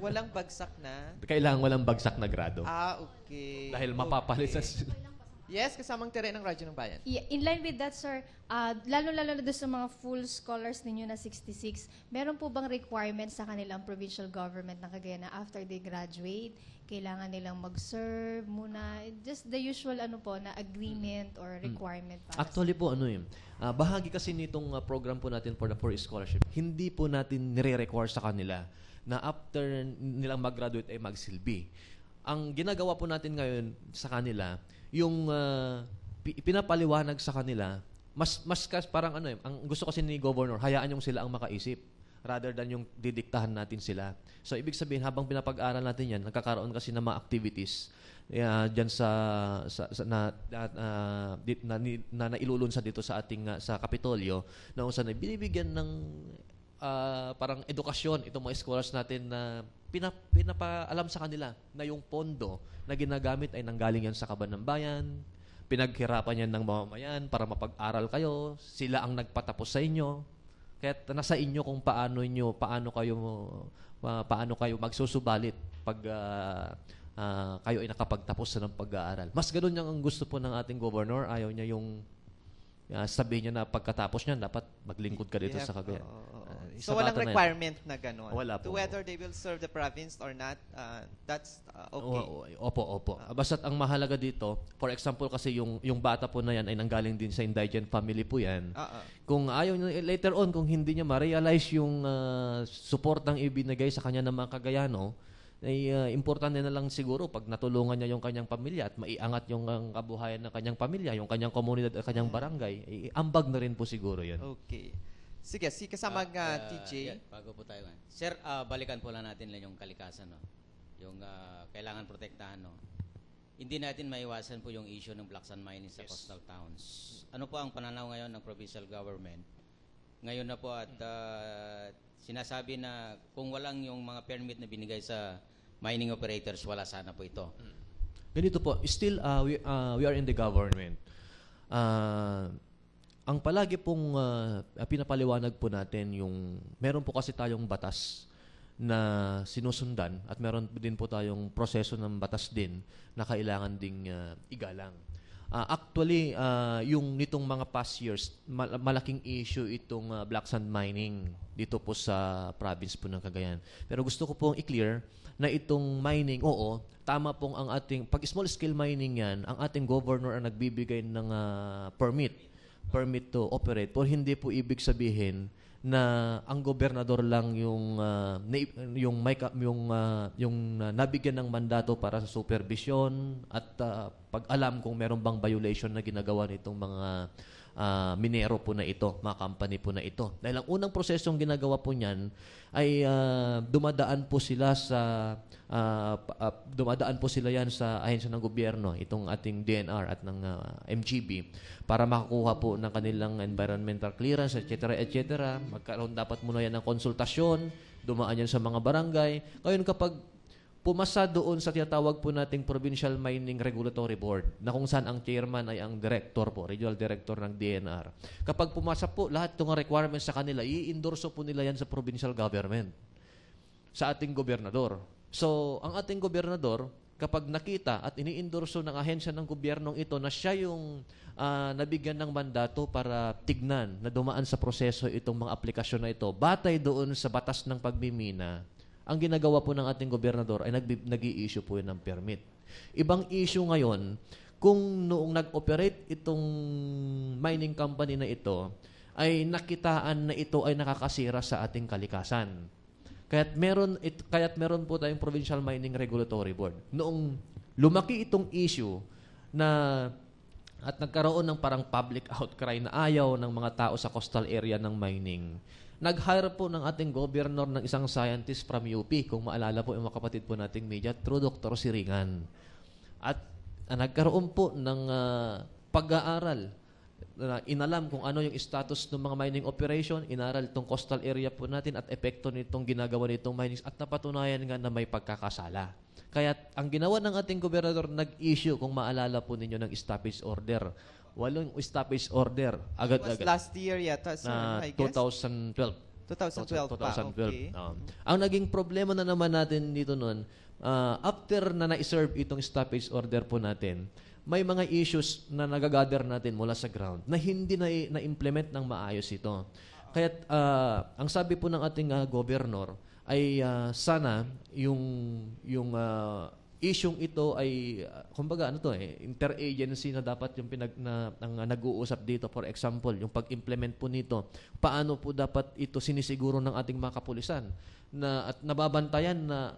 Speaker 1: Walang bagsak na?
Speaker 2: Kailangan walang bagsak na grado.
Speaker 1: Okay.
Speaker 2: Dahil mapapalitan sila.
Speaker 1: Yes, kasamang tere ng Radyo ng Bayan.
Speaker 11: Yeah, in line with that, sir, lalo-lalo na doon sa mga full scholars ninyo na 66, meron po bang requirements sa kanilang provincial government na kagaya na after they graduate, kailangan nilang mag-serve muna? Just the usual na agreement or requirement para
Speaker 2: Actually po, bahagi kasi nitong program po natin for the four scholarship, hindi po natin nire-require sa kanila na after nilang mag-graduate ay magsilbi. Ang ginagawa po natin ngayon sa kanila, yung pinapaliwanag sa kanila, mas parang ang gusto kasi ni Governor, hayaan yung sila ang makaisip rather than yung didiktahan natin sila. So, ibig sabihin, habang pinapag-aral natin yan, nagkakaroon kasi ng mga activities dyan na nailulunsa dito sa ating sa Kapitolyo na kung saan binibigyan ng parang edukasyon itong mga scholars natin na pinapaalam sa kanila na yung pondo na ginagamit ay nanggaling yan sa kaban ng bayan, pinaghirapan yan ng mamamayan para mapag-aral kayo, sila ang nagpatapos sa inyo. Kaya nasa inyo kung paano kayo magsusubalit pag kayo ay nakapagtapos na ng pag-aaral. Mas ganun ang gusto po ng ating governor. Ayaw niya yung sabihin niya na pagkatapos niya, dapat maglingkod ka dito sa Cagayan.
Speaker 1: So walang requirement na gano'n?
Speaker 2: Wala po.
Speaker 1: To whether they will serve the province or not, that's okay?
Speaker 2: Opo. Basta't ang mahalaga dito, for example kasi yung bata po na yan ay nanggaling din sa indigent family po yan. Kung ayaw niya, later on, kung hindi niya ma-realize yung supportang ibinigay sa kanya ng mga Cagayano, ay importante na lang siguro pag natulungan niya yung kanyang pamilya at maiangat yung kabuhayan ng kanyang pamilya, yung kanyang komunidad at kanyang barangay, ambag na rin po siguro yun.
Speaker 1: Okay. Sige, si kasama TJ.
Speaker 4: Bago po tayo. Sir, balikan po lang natin lang yung kalikasan. No? Yung kailangan protektahan. No? Hindi natin maiwasan po yung issue ng black sand mining sa coastal towns. Ano po ang pananaw ngayon ng provincial government? Ngayon na po at sinasabi na kung walang yung mga permit na binigay sa mining operators, wala sana po ito.
Speaker 2: Ganito po, still we are in the government. Ang palagi pong pinapaliwanag po natin yung, meron po kasi tayong batas na sinusundan at meron din po tayong proseso ng batas din na kailangan ding igalang. Actually, yung nitong mga past years, malaking issue itong black sand mining dito po sa province po ng Cagayan. Pero gusto ko pong i-clear na itong mining, oo, tama pong ang ating, pag small scale mining yan, ang ating governor ang nagbibigay ng permit to operate. Pero hindi po ibig sabihin na ang gobernador lang yung nabigyan ng mandato para sa supervision at pag-alam kung meron bang violation na ginagawa nitong mga minero po na ito, mga company po na ito. Dahil ang unang prosesong ginagawa po niyan ay dumadaan po sila yan sa ahensya ng gobyerno, itong ating DNR at ng MGB, para makakuha po ng kanilang environmental clearance, etc. Magkaroon dapat muna yan ng konsultasyon, dumaan yan sa mga barangay. Ngayon kapag pumasa doon sa tinatawag po nating Provincial Mining Regulatory Board, na kung saan ang chairman ay ang director po, regional director ng DNR. Kapag pumasa po lahat ng requirements sa kanila, i-endorso po nila yan sa provincial government, sa ating gobernador. So, ang ating gobernador, kapag nakita at ini-endorso ng ahensya ng gobyernong ito na siya yung nabigyan ng mandato para tignan na dumaan sa proseso itong mga aplikasyon na ito, batay doon sa batas ng pagmimina, ang ginagawa po ng ating gobernador ay nag-i-issue po yun ng permit. Ibang issue ngayon, kung noong nag-operate itong mining company na ito, ay nakitaan na ito ay nakakasira sa ating kalikasan. Kaya't meron po tayong Provincial Mining Regulatory Board. Noong lumaki itong issue at nagkaroon ng parang public outcry na ayaw ng mga tao sa coastal area ng mining, nag-hire po ng ating governor ng isang scientist from UP, kung maalala po yung mga kapatid po nating media, through Dr. Siringan. At nagkaroon po ng pag-aaral. Inalam kung ano yung status ng mga mining operation, inaral itong coastal area po natin at epekto nitong ginagawa nitong mining at napatunayan nga na may pagkakasala. Kaya ang ginawa ng ating gobernador, nag-issue, kung maalala po ninyo, ng stoppage order. 8 stoppage order. Agad-agad.
Speaker 1: Last year yata, sir, I guess?
Speaker 2: 2012.
Speaker 1: 2012 pa, okay.
Speaker 2: Ang naging problema na naman natin dito noon, after na na-serve itong stoppage order po natin, may mga issues na nagagather natin mula sa ground na hindi na-implement ng maayos ito. Kaya ang sabi po ng ating governor ay sana yung isyung ito ay kumbaga interagency na dapat yung nag-uusap dito. For example, yung pag-implement po nito, paano po dapat ito sinisiguro ng ating mga kapulisan at nababantayan na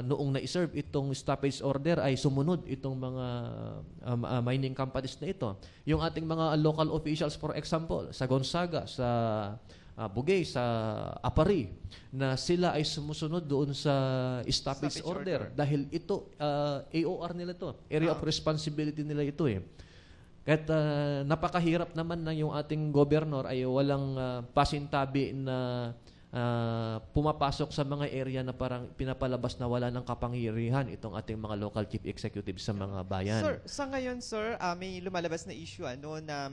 Speaker 2: noong na-serve itong stoppage order ay sumunod itong mga mining companies na ito. Yung ating mga local officials, for example, sa Gonzaga, sa Bugay, sa Apari, na sila ay sumusunod doon sa stoppage order. Dahil ito, AOR nila ito. Area of responsibility nila ito eh. Kahit napakahirap naman na yung ating governor ay walang pasintabi na pumapasok sa mga area na parang pinapalabas na wala ng kapangyarihan itong ating mga local chief executives sa mga bayan.
Speaker 1: Sir, sa ngayon, sir, may lumalabas na issue na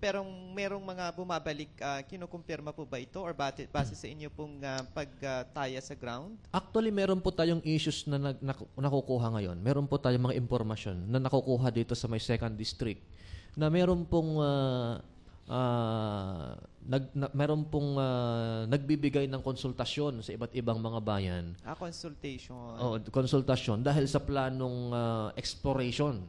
Speaker 1: pero merong mga bumabalik, kinukumpirma po ba ito or base sa inyo pong pagtaya sa ground?
Speaker 2: Actually, meron po tayong issues na nakukuha ngayon. Meron po tayong mga impormasyon na nakukuha dito sa may 2nd District na meron pong nagbibigay ng konsultasyon sa iba't ibang mga bayan.
Speaker 1: Consultation.
Speaker 2: Konsultasyon dahil sa planong exploration.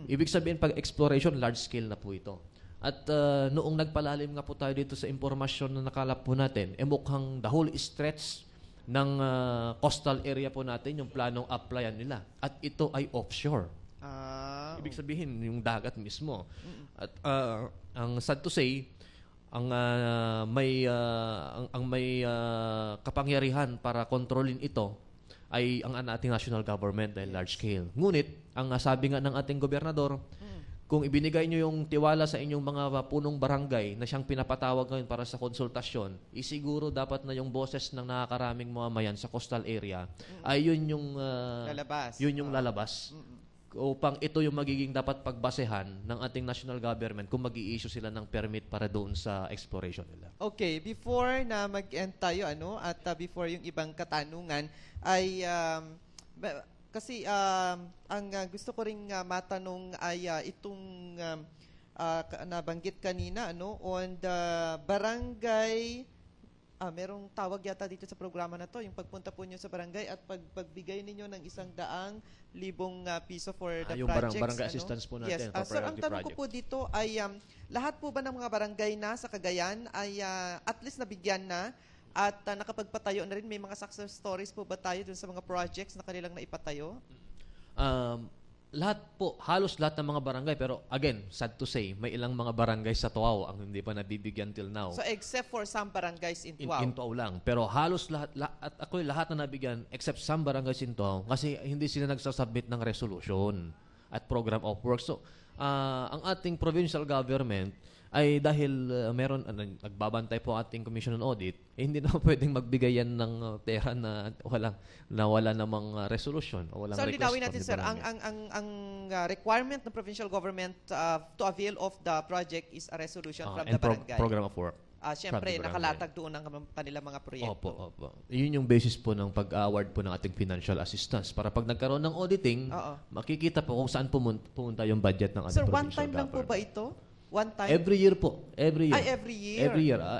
Speaker 2: Ibig sabihin, pag exploration, large scale na po ito. At noong nagpalalim nga po tayo dito sa impormasyon na nakalap po natin, mukhang the whole stretch ng coastal area po natin, yung planong applyan nila. At ito ay offshore. Ibig sabihin, yung dagat mismo. At ang sad to say, ang may kapangyarihan para kontrolin ito ay ang ating national government dahil large scale. Ngunit, ang sabi nga ng ating gobernador, kung ibinigay nyo yung tiwala sa inyong mga punong barangay na siyang pinapatawag ngayon para sa konsultasyon, isiguro dapat na yung boses ng nakakaraming mamamayan sa coastal area ay yun yung lalabas. Upang ito yung magiging dapat pagbasehan ng ating national government kung mag-i-issue sila ng permit para doon sa exploration nila.
Speaker 1: Okay, before na mag-end tayo at before yung ibang katanungan ay kasi ang gusto ko ring matanong ay itong nabanggit kanina on the barangay. Merong tawag yata dito sa programa na to, yung pagpunta po nyo sa barangay at pagbigay ninyo ng 100,000 piso for the
Speaker 2: yung
Speaker 1: projects.
Speaker 2: barangay assistance po natin.
Speaker 1: Yes. Sir, ang tanong ko po dito ay lahat po ba ng mga barangay na sa Cagayan ay at least nabigyan na at nakapagpatayo na rin? May mga success stories po ba tayo dun sa mga projects na kanilang naipatayo?
Speaker 2: Lahat po, halos lahat ng mga barangay, pero again, sad to say, may ilang mga barangay sa Tuaw ang hindi pa nabibigyan till now.
Speaker 1: So except for some barangays in Tuaw?
Speaker 2: In Tuaw lang. Pero halos lahat, at ako lahat na nabigyan, except some barangays in Tuaw, kasi hindi sila nagsasubmit ng resolution at program of work. So, ang ating provincial government ay dahil nagbabantay po ating Commission on Audit, hindi na pwedeng magbigay yan ng pera na wala namang resolution o walang
Speaker 1: so,
Speaker 2: request.
Speaker 1: So, linawin natin, sir, ang requirement ng provincial government to avail of the project is a resolution from the barangay.
Speaker 2: Program of work.
Speaker 1: Siyempre, nakalatag doon ang kanilang mga proyekto.
Speaker 2: Opo. Yun yung basis po ng pag-award po ng ating financial assistance. Para pag nagkaroon ng auditing, makikita po kung saan pumunta yung budget ng ating
Speaker 1: sir,
Speaker 2: provincial government.
Speaker 1: Sir, one time lang po ba ito? One time?
Speaker 2: Every year po. Every year.
Speaker 1: Ay, every year?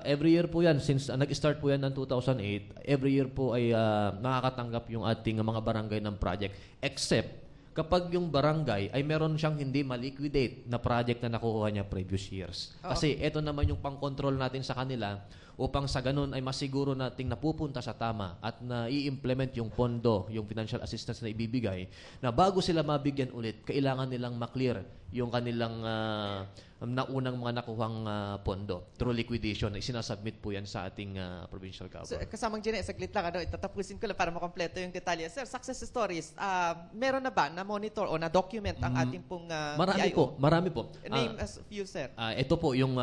Speaker 2: Every year po yan. Since nag-start po yan ng 2008, every year po ay nakakatanggap yung ating mga barangay ng project. Except kapag yung barangay ay meron siyang hindi ma-liquidate na project na nakuha niya previous years. Kasi ito naman yung pang-control natin sa kanila upang sa ganun ay masiguro nating napupunta sa tama at na i-implement yung pondo, yung financial assistance na ibibigay, na bago sila mabigyan ulit, kailangan nilang maklear yung kanilang naunang mga nakuhang pondo through liquidation na isinasubmit po yan sa ating provincial government.
Speaker 1: So, kasamang Jenny, saglit lang, itatapusin ko lang para makompleto yung detalye. Sir, success stories, meron na ba na monitor o na document ang ating pong
Speaker 2: Marami po.
Speaker 1: Name as few, sir.
Speaker 2: Ito po yung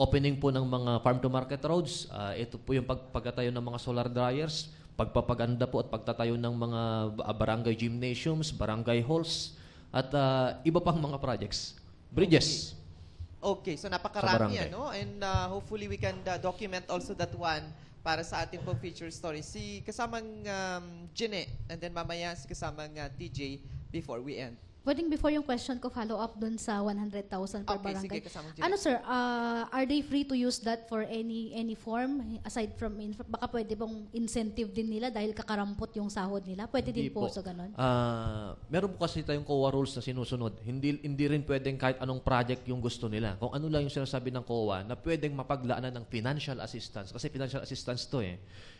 Speaker 2: opening po ng mga farm-to-market roads. Ito po yung pagtatayo ng mga solar dryers, pagpapaganda po at pagtatayo ng mga barangay gymnasiums, barangay halls, at iba pang mga projects. Bridges.
Speaker 1: Okay, so napakarami and hopefully we can document also that one para sa ating pong feature story. Si kasamang Jine and then mamaya si kasamang TJ before we end.
Speaker 7: Pwedeng before yung question ko, follow up dun sa 100,000 per barangay.
Speaker 1: Sige, kasamang Jine.
Speaker 7: Ano sir, are they free to use that for any form aside from baka pwede bang incentive din nila dahil kakarampot yung sahod nila? Pwede din po sa ganun?
Speaker 2: Meron po kasi tayong COA rules na sinusunod. Hindi rin pwedeng kahit anong project yung gusto nila. Kung ano lang yung sinasabi ng COA na pwedeng mapaglaanan ng financial assistance. Kasi financial assistance to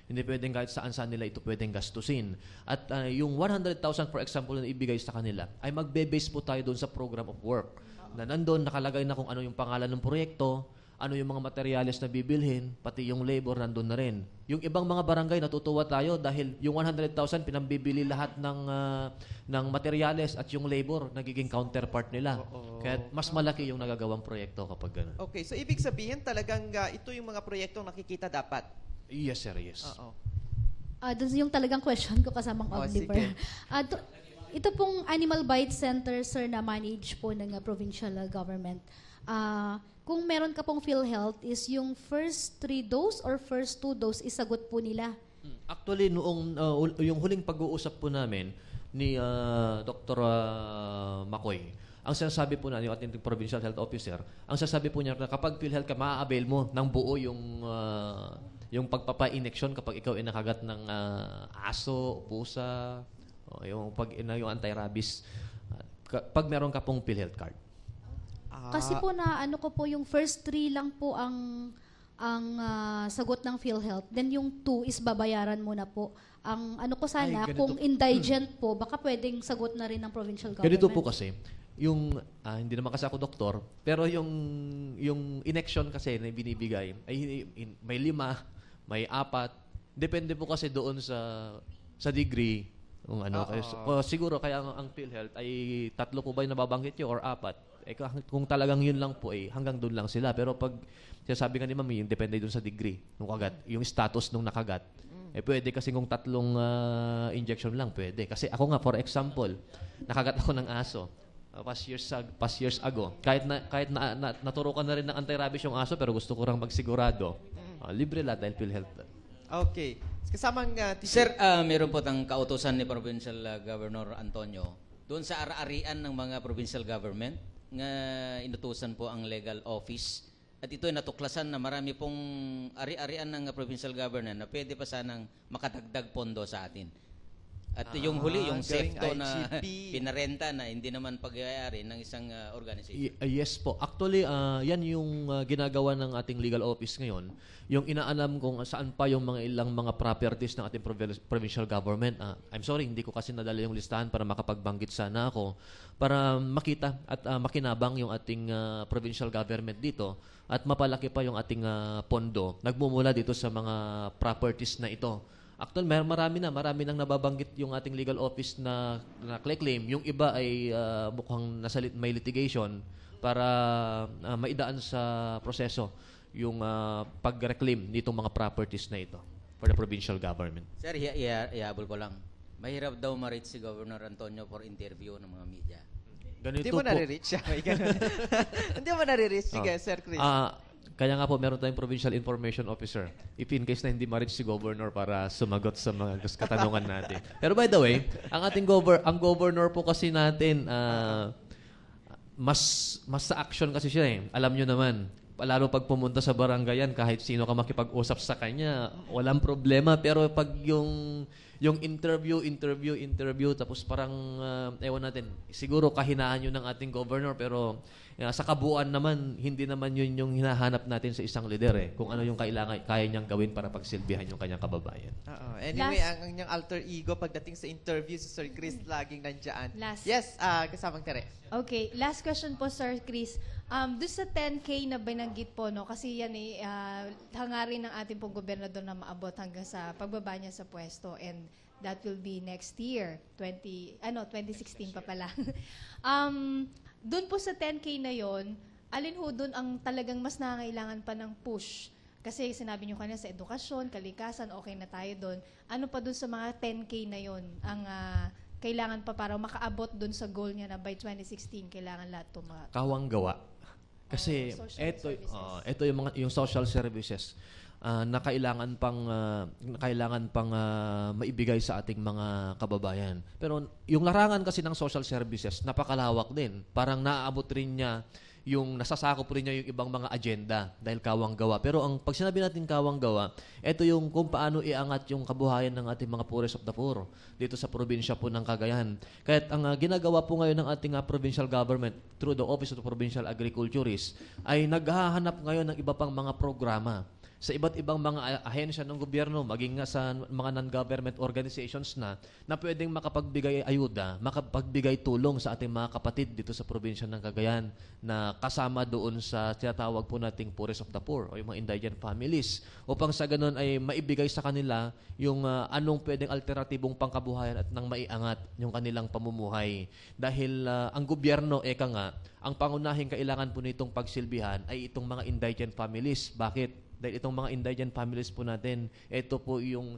Speaker 2: Hindi pwedeng kahit saan-saan nila ito pwedeng gastusin. At yung 100,000 for example na ibigay sa kanila ay magbe-base po tayo doon sa program of work. Na nandun nakalagay na kung ano yung pangalan ng proyekto, ano yung mga materyales na bibilhin, pati yung labor nandun na rin. Yung ibang mga barangay natutuwa tayo dahil yung 100,000 pinambibili lahat ng materyales at yung labor nagiging counterpart nila. Kaya mas malaki yung nagagawang proyekto kapag gano'n.
Speaker 1: Okay, so ibig sabihin talagang ito yung mga proyektong nakikita dapat
Speaker 2: Yes, sir, yes.
Speaker 1: Oo.
Speaker 7: Doon yung talagang question ko kasamang
Speaker 1: Oh,
Speaker 7: Oliver.
Speaker 1: sige.
Speaker 7: Ito pong Animal Bite Center, sir, na manage po ng provincial government. Kung meron ka pong PhilHealth, is yung first 3 dose or first 2 dose isagot po nila?
Speaker 2: Actually, noong yung huling pag-uusap po namin ni Dr. Makoy, ang sinasabi po na yung ating provincial health officer, ang sinasabi po niya na kapag PhilHealth ka, maa-avail mo ng buo yung pagpapa-injection kapag ikaw ay nakagat ng aso, pusa, o yung anti-rabies, pag meron ka pong PhilHealth card.
Speaker 7: Kasi po na ano ko po, yung first 3 lang po ang sagot ng PhilHealth. Then yung 2 is babayaran mo na po. Ang ano ko sana,
Speaker 2: Ay, ganito.
Speaker 7: kung indigent po, baka pwedeng sagot na rin ng provincial government.
Speaker 2: Ganito po kasi, yung, hindi naman kasi ako doktor, pero yung injection kasi na binibigay, ay may 5, may 4, depende po kasi doon sa degree. Kung ano, siguro kaya ang PhilHealth ay 3 po ba yung nababanggit nyo or 4? Kung talagang yun lang po, hanggang doon lang sila. Pero pag sinasabi nga ni Mami, yung depende doon sa degree nung kagat, yung status nung nakagat. Pwede kasi kung 3 injection lang, pwede. Kasi ako nga, for example, nakagat ako ng aso past years ago. Kahit na naturukan na rin ng anti-rabies yung aso, pero gusto ko rang magsigurado. Libre lahat dahil PhilHealth.
Speaker 1: Okay. Kasamang
Speaker 4: Sir, meron po tang kautosan ni Provincial Governor Antonio doon sa ari-arian ng mga provincial government nga inutusan po ang legal office. At ito ay natuklasan na marami pong ari-arian ng provincial government na pwede pa sanang makadagdag pondo sa atin. At yung huli, yung SEFTO na pinarenta na hindi naman pag-aari ng isang organization.
Speaker 2: Yes po. Actually, yan yung ginagawa ng ating legal office ngayon. Yung inaalam kung saan pa yung ilang mga properties ng ating provincial government. I'm sorry, hindi ko kasi nadala yung listahan para makapagbanggit sana ako. Para makita at makinabang yung ating provincial government dito at mapalaki pa yung ating pondo. Nagmumula dito sa mga properties na ito. Actually, marami nang nababanggit yung ating legal office na claim. Yung iba ay mukhang may litigation para maidaan sa proseso yung pag-reclaim nitong mga properties na ito for the provincial government.
Speaker 4: Sir, ihabol ko lang. Mahirap daw ma-reach si Governor Antonio for interview ng mga media.
Speaker 1: Hindi mo nare-reach siya. Hindi mo nare-reach. Sige, Sir Chris.
Speaker 2: Kaya nga po, meron tayong Provincial Information Officer. If in case na hindi ma-reach si Governor para sumagot sa mga katanungan natin. Pero by the way, ang Governor po kasi natin, mas sa action kasi siya eh. Alam nyo naman, lalo pag pumunta sa barangayan, kahit sino ka makipag-usap sa kanya, walang problema. Pero pag yung interview, tapos parang, ewan natin, siguro kahinaan yun ng ating governor, pero sa kabuuan naman, hindi naman yun yung hinahanap natin sa isang leader eh. Kung ano yung kaya niyang gawin para pagsilbihan yung kanyang kababayan.
Speaker 1: Anyway, ang inyong alter ego pagdating sa interview, si Sir Chris laging nandyan. Yes, kasamang Tere.
Speaker 11: Okay, last question po, Sir Chris. Doon sa 10K na binanggit po, no, kasi yan hangarin ng ating pong gobernador na maabot hanggang sa pagbaba niya sa pwesto, and that will be next year, 2016 pa pala. Doon po sa 10K na yon, alin ho doon ang talagang mas nangangailangan pa ng push? Kasi sinabi niyo kanina sa edukasyon, kalikasan, okay na tayo doon. Ano pa doon sa mga 10K na yon ang kailangan pa para makaabot doon sa goal niya na by 2016 kailangan lahat
Speaker 2: Kawang gawa. Kasi ito yung social services na kailangan pang maibigay sa ating mga kababayan. Pero yung larangan kasi ng social services napakalawak din. Parang naaabot rin niya yung nasasakop rin niya yung ibang mga agenda dahil kawang gawa. Pero pag sinabi natin kawang gawa, ito yung kung paano iangat yung kabuhayan ng ating mga poorest of the poor dito sa probinsya po ng Cagayan. Kahit ang ginagawa po ngayon ng ating provincial government through the Office of the Provincial Agriculturist ay naghahanap ngayon ng iba pang mga programa sa iba't ibang mga ahensya ng gobyerno, maging nga sa mga non-government organizations na pwedeng makapagbigay ayuda, makapagbigay tulong sa ating mga kapatid dito sa probinsya ng Cagayan na kasama doon sa tinatawag po nating poorest of the poor o yung mga indigent families upang sa ganun ay maibigay sa kanila yung anong pwedeng alternatibong pangkabuhayan at nang maiangat yung kanilang pamumuhay. Dahil ang gobyerno, ang pangunahing kailangan po nitong pagsilbihan ay itong mga indigent families. Bakit? Dahil itong mga indigent families po natin, ito po yung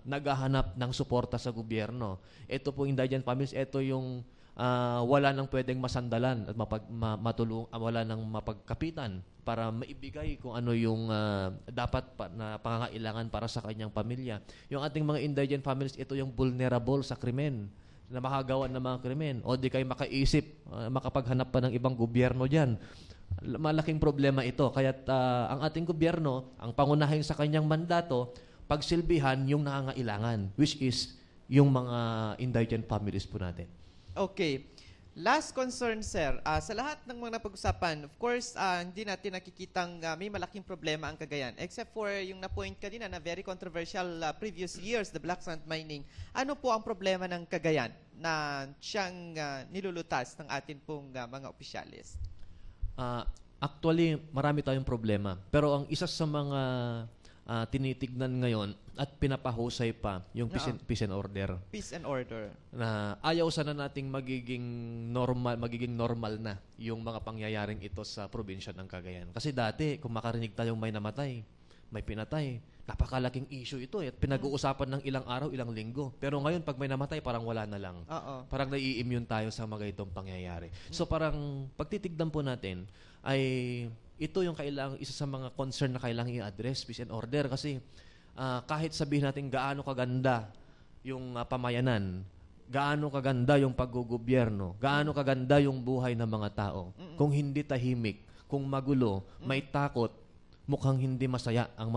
Speaker 2: naghahanap ng suporta sa gobyerno. Ito po indigent families, ito yung wala nang pwedeng masandalan at wala nang mapagkapitan para maibigay kung ano yung dapat na pangangailangan para sa kanyang pamilya. Yung ating mga indigent families, ito yung vulnerable sa krimen, na makagawa ng mga krimen. O di kayo makaisip, makapaghanap pa ng ibang gobyerno dyan. Malaking problema ito. Kaya ang ating gobyerno, ang pangunahin sa kanyang mandato, pagsilbihan yung nangangailangan, which is yung mga indigent families po natin.
Speaker 1: Okay. Last concern, sir. Sa lahat ng mga napag-usapan, of course, hindi natin nakikitang may malaking problema ang Cagayan. Except for yung na-point kanina na very controversial previous years, the black sand mining. Ano po ang problema ng Cagayan na siyang nilulutas ng atin pong mga opisyalis?
Speaker 2: Actually, marami tayong problema. Pero ang isa sa mga tinitignan ngayon at pinapahusay pa yung peace and order.
Speaker 1: Peace and order.
Speaker 2: Na ayaw sana nating magiging normal na yung mga pangyayaring ito sa probinsya ng Cagayan. Kasi dati, kung makarinig tayong may namatay, may pinatay, napakalaking issue ito at pinag-uusapan ng ilang araw, ilang linggo. Pero ngayon, pag may namatay, parang wala na lang. Parang nai-immune tayo sa mga itong pangyayari. So parang pagtitignan po natin ay ito yung isa sa mga concern na kailangang i-address, peace and order. Kasi kahit sabihin natin gaano kaganda yung pamayanan, gaano kaganda yung paggugobyerno, gaano kaganda yung buhay ng mga tao, kung hindi tahimik, kung magulo, may takot, mukhang hindi masaya ang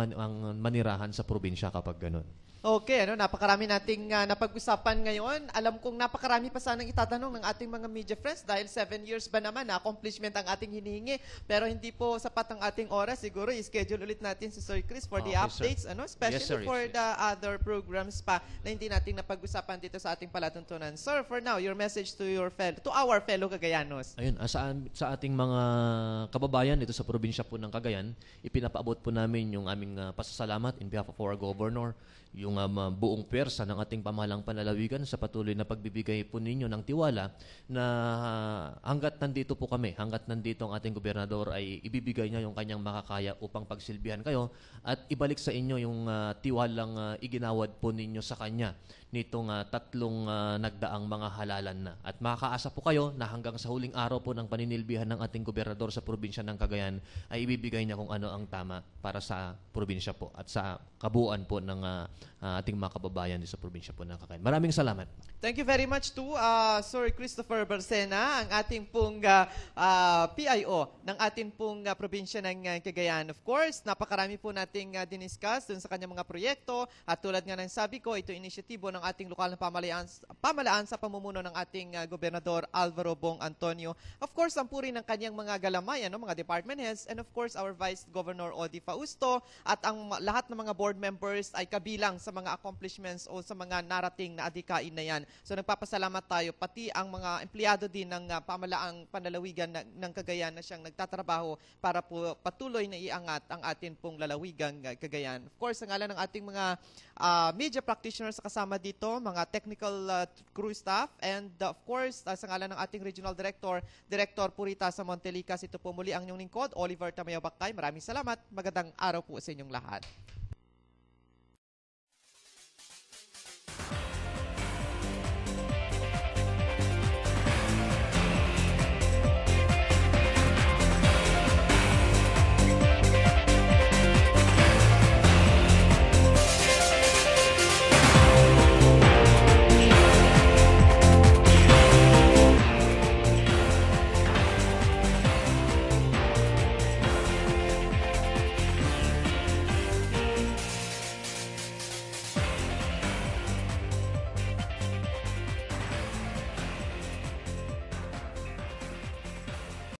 Speaker 2: manirahan sa probinsya kapag ganun.
Speaker 1: Okay, napakarami nating napag-usapan ngayon. Alam kong napakarami pa sanang itatanong ng ating mga media friends dahil 7 years ba naman na accomplishment ang ating hinihingi. Pero hindi po sapat ang ating oras. Siguro i-schedule ulit natin si Sir Chris for the updates, especially for the other programs pa na hindi natin napag-usapan dito sa ating palatuntunan. Sir, for now, your message to our fellow Cagayanos.
Speaker 2: Ayun, sa ating mga kababayan dito sa probinsya po ng Cagayan, ipinapaabot po namin yung aming pasasalamat in behalf of our governor, yung buong pwersa ng ating pamahalang panlalawigan sa patuloy na pagbibigay po ninyo ng tiwala na hanggat nandito po kami, hanggat nandito ang ating gobernador ay ibibigay niya yung kanyang makakaya upang pagsilbihan kayo at ibalik sa inyo yung tiwalang iginawad po ninyo sa kanya nitong 3 nagdaang mga halalan na. At makakaasa po kayo na hanggang sa huling araw po ng paninilbihan ng ating gobernador sa probinsya ng Cagayan ay ibibigay niya kung ano ang tama para sa probinsya po at sa kabuuan po ng ating mga kababayan sa probinsya po ng Cagayan. Maraming salamat.
Speaker 1: Thank you very much to Sir Christopher Barcena, ang ating pong PIO ng ating pong probinsya ng Cagayan. Of course, napakarami po nating diniscuss dun sa kanyang mga proyekto at tulad nga ng sabi ko, ito inisyatibo ng ating lokal na pamahalaan sa pamumuno ng ating Gobernador Alvaro Bong Antonio. Of course, ang puri ng kanyang mga galamay, mga department heads, and of course, our Vice Governor Odi Fausto at ang lahat ng mga board members ay kabilang sa mga accomplishments o sa mga narating na adikain na yan. So nagpapasalamat tayo, pati ang mga empleyado din ng pamahalaang panlalawigan ng Cagayan na siyang nagtatrabaho para po patuloy na iangat ang atin pong lalawigang Cagayan. Of course, ang ngalan ng ating mga media practitioners kasama dito, mga technical crew staff, and of course, sa ngalan ng ating Regional Director, Director Purita sa Montelicas, ito po muli ang inyong lingkod, Oliver Tamayo Bakay. Maraming salamat. Magandang araw po sa inyong lahat.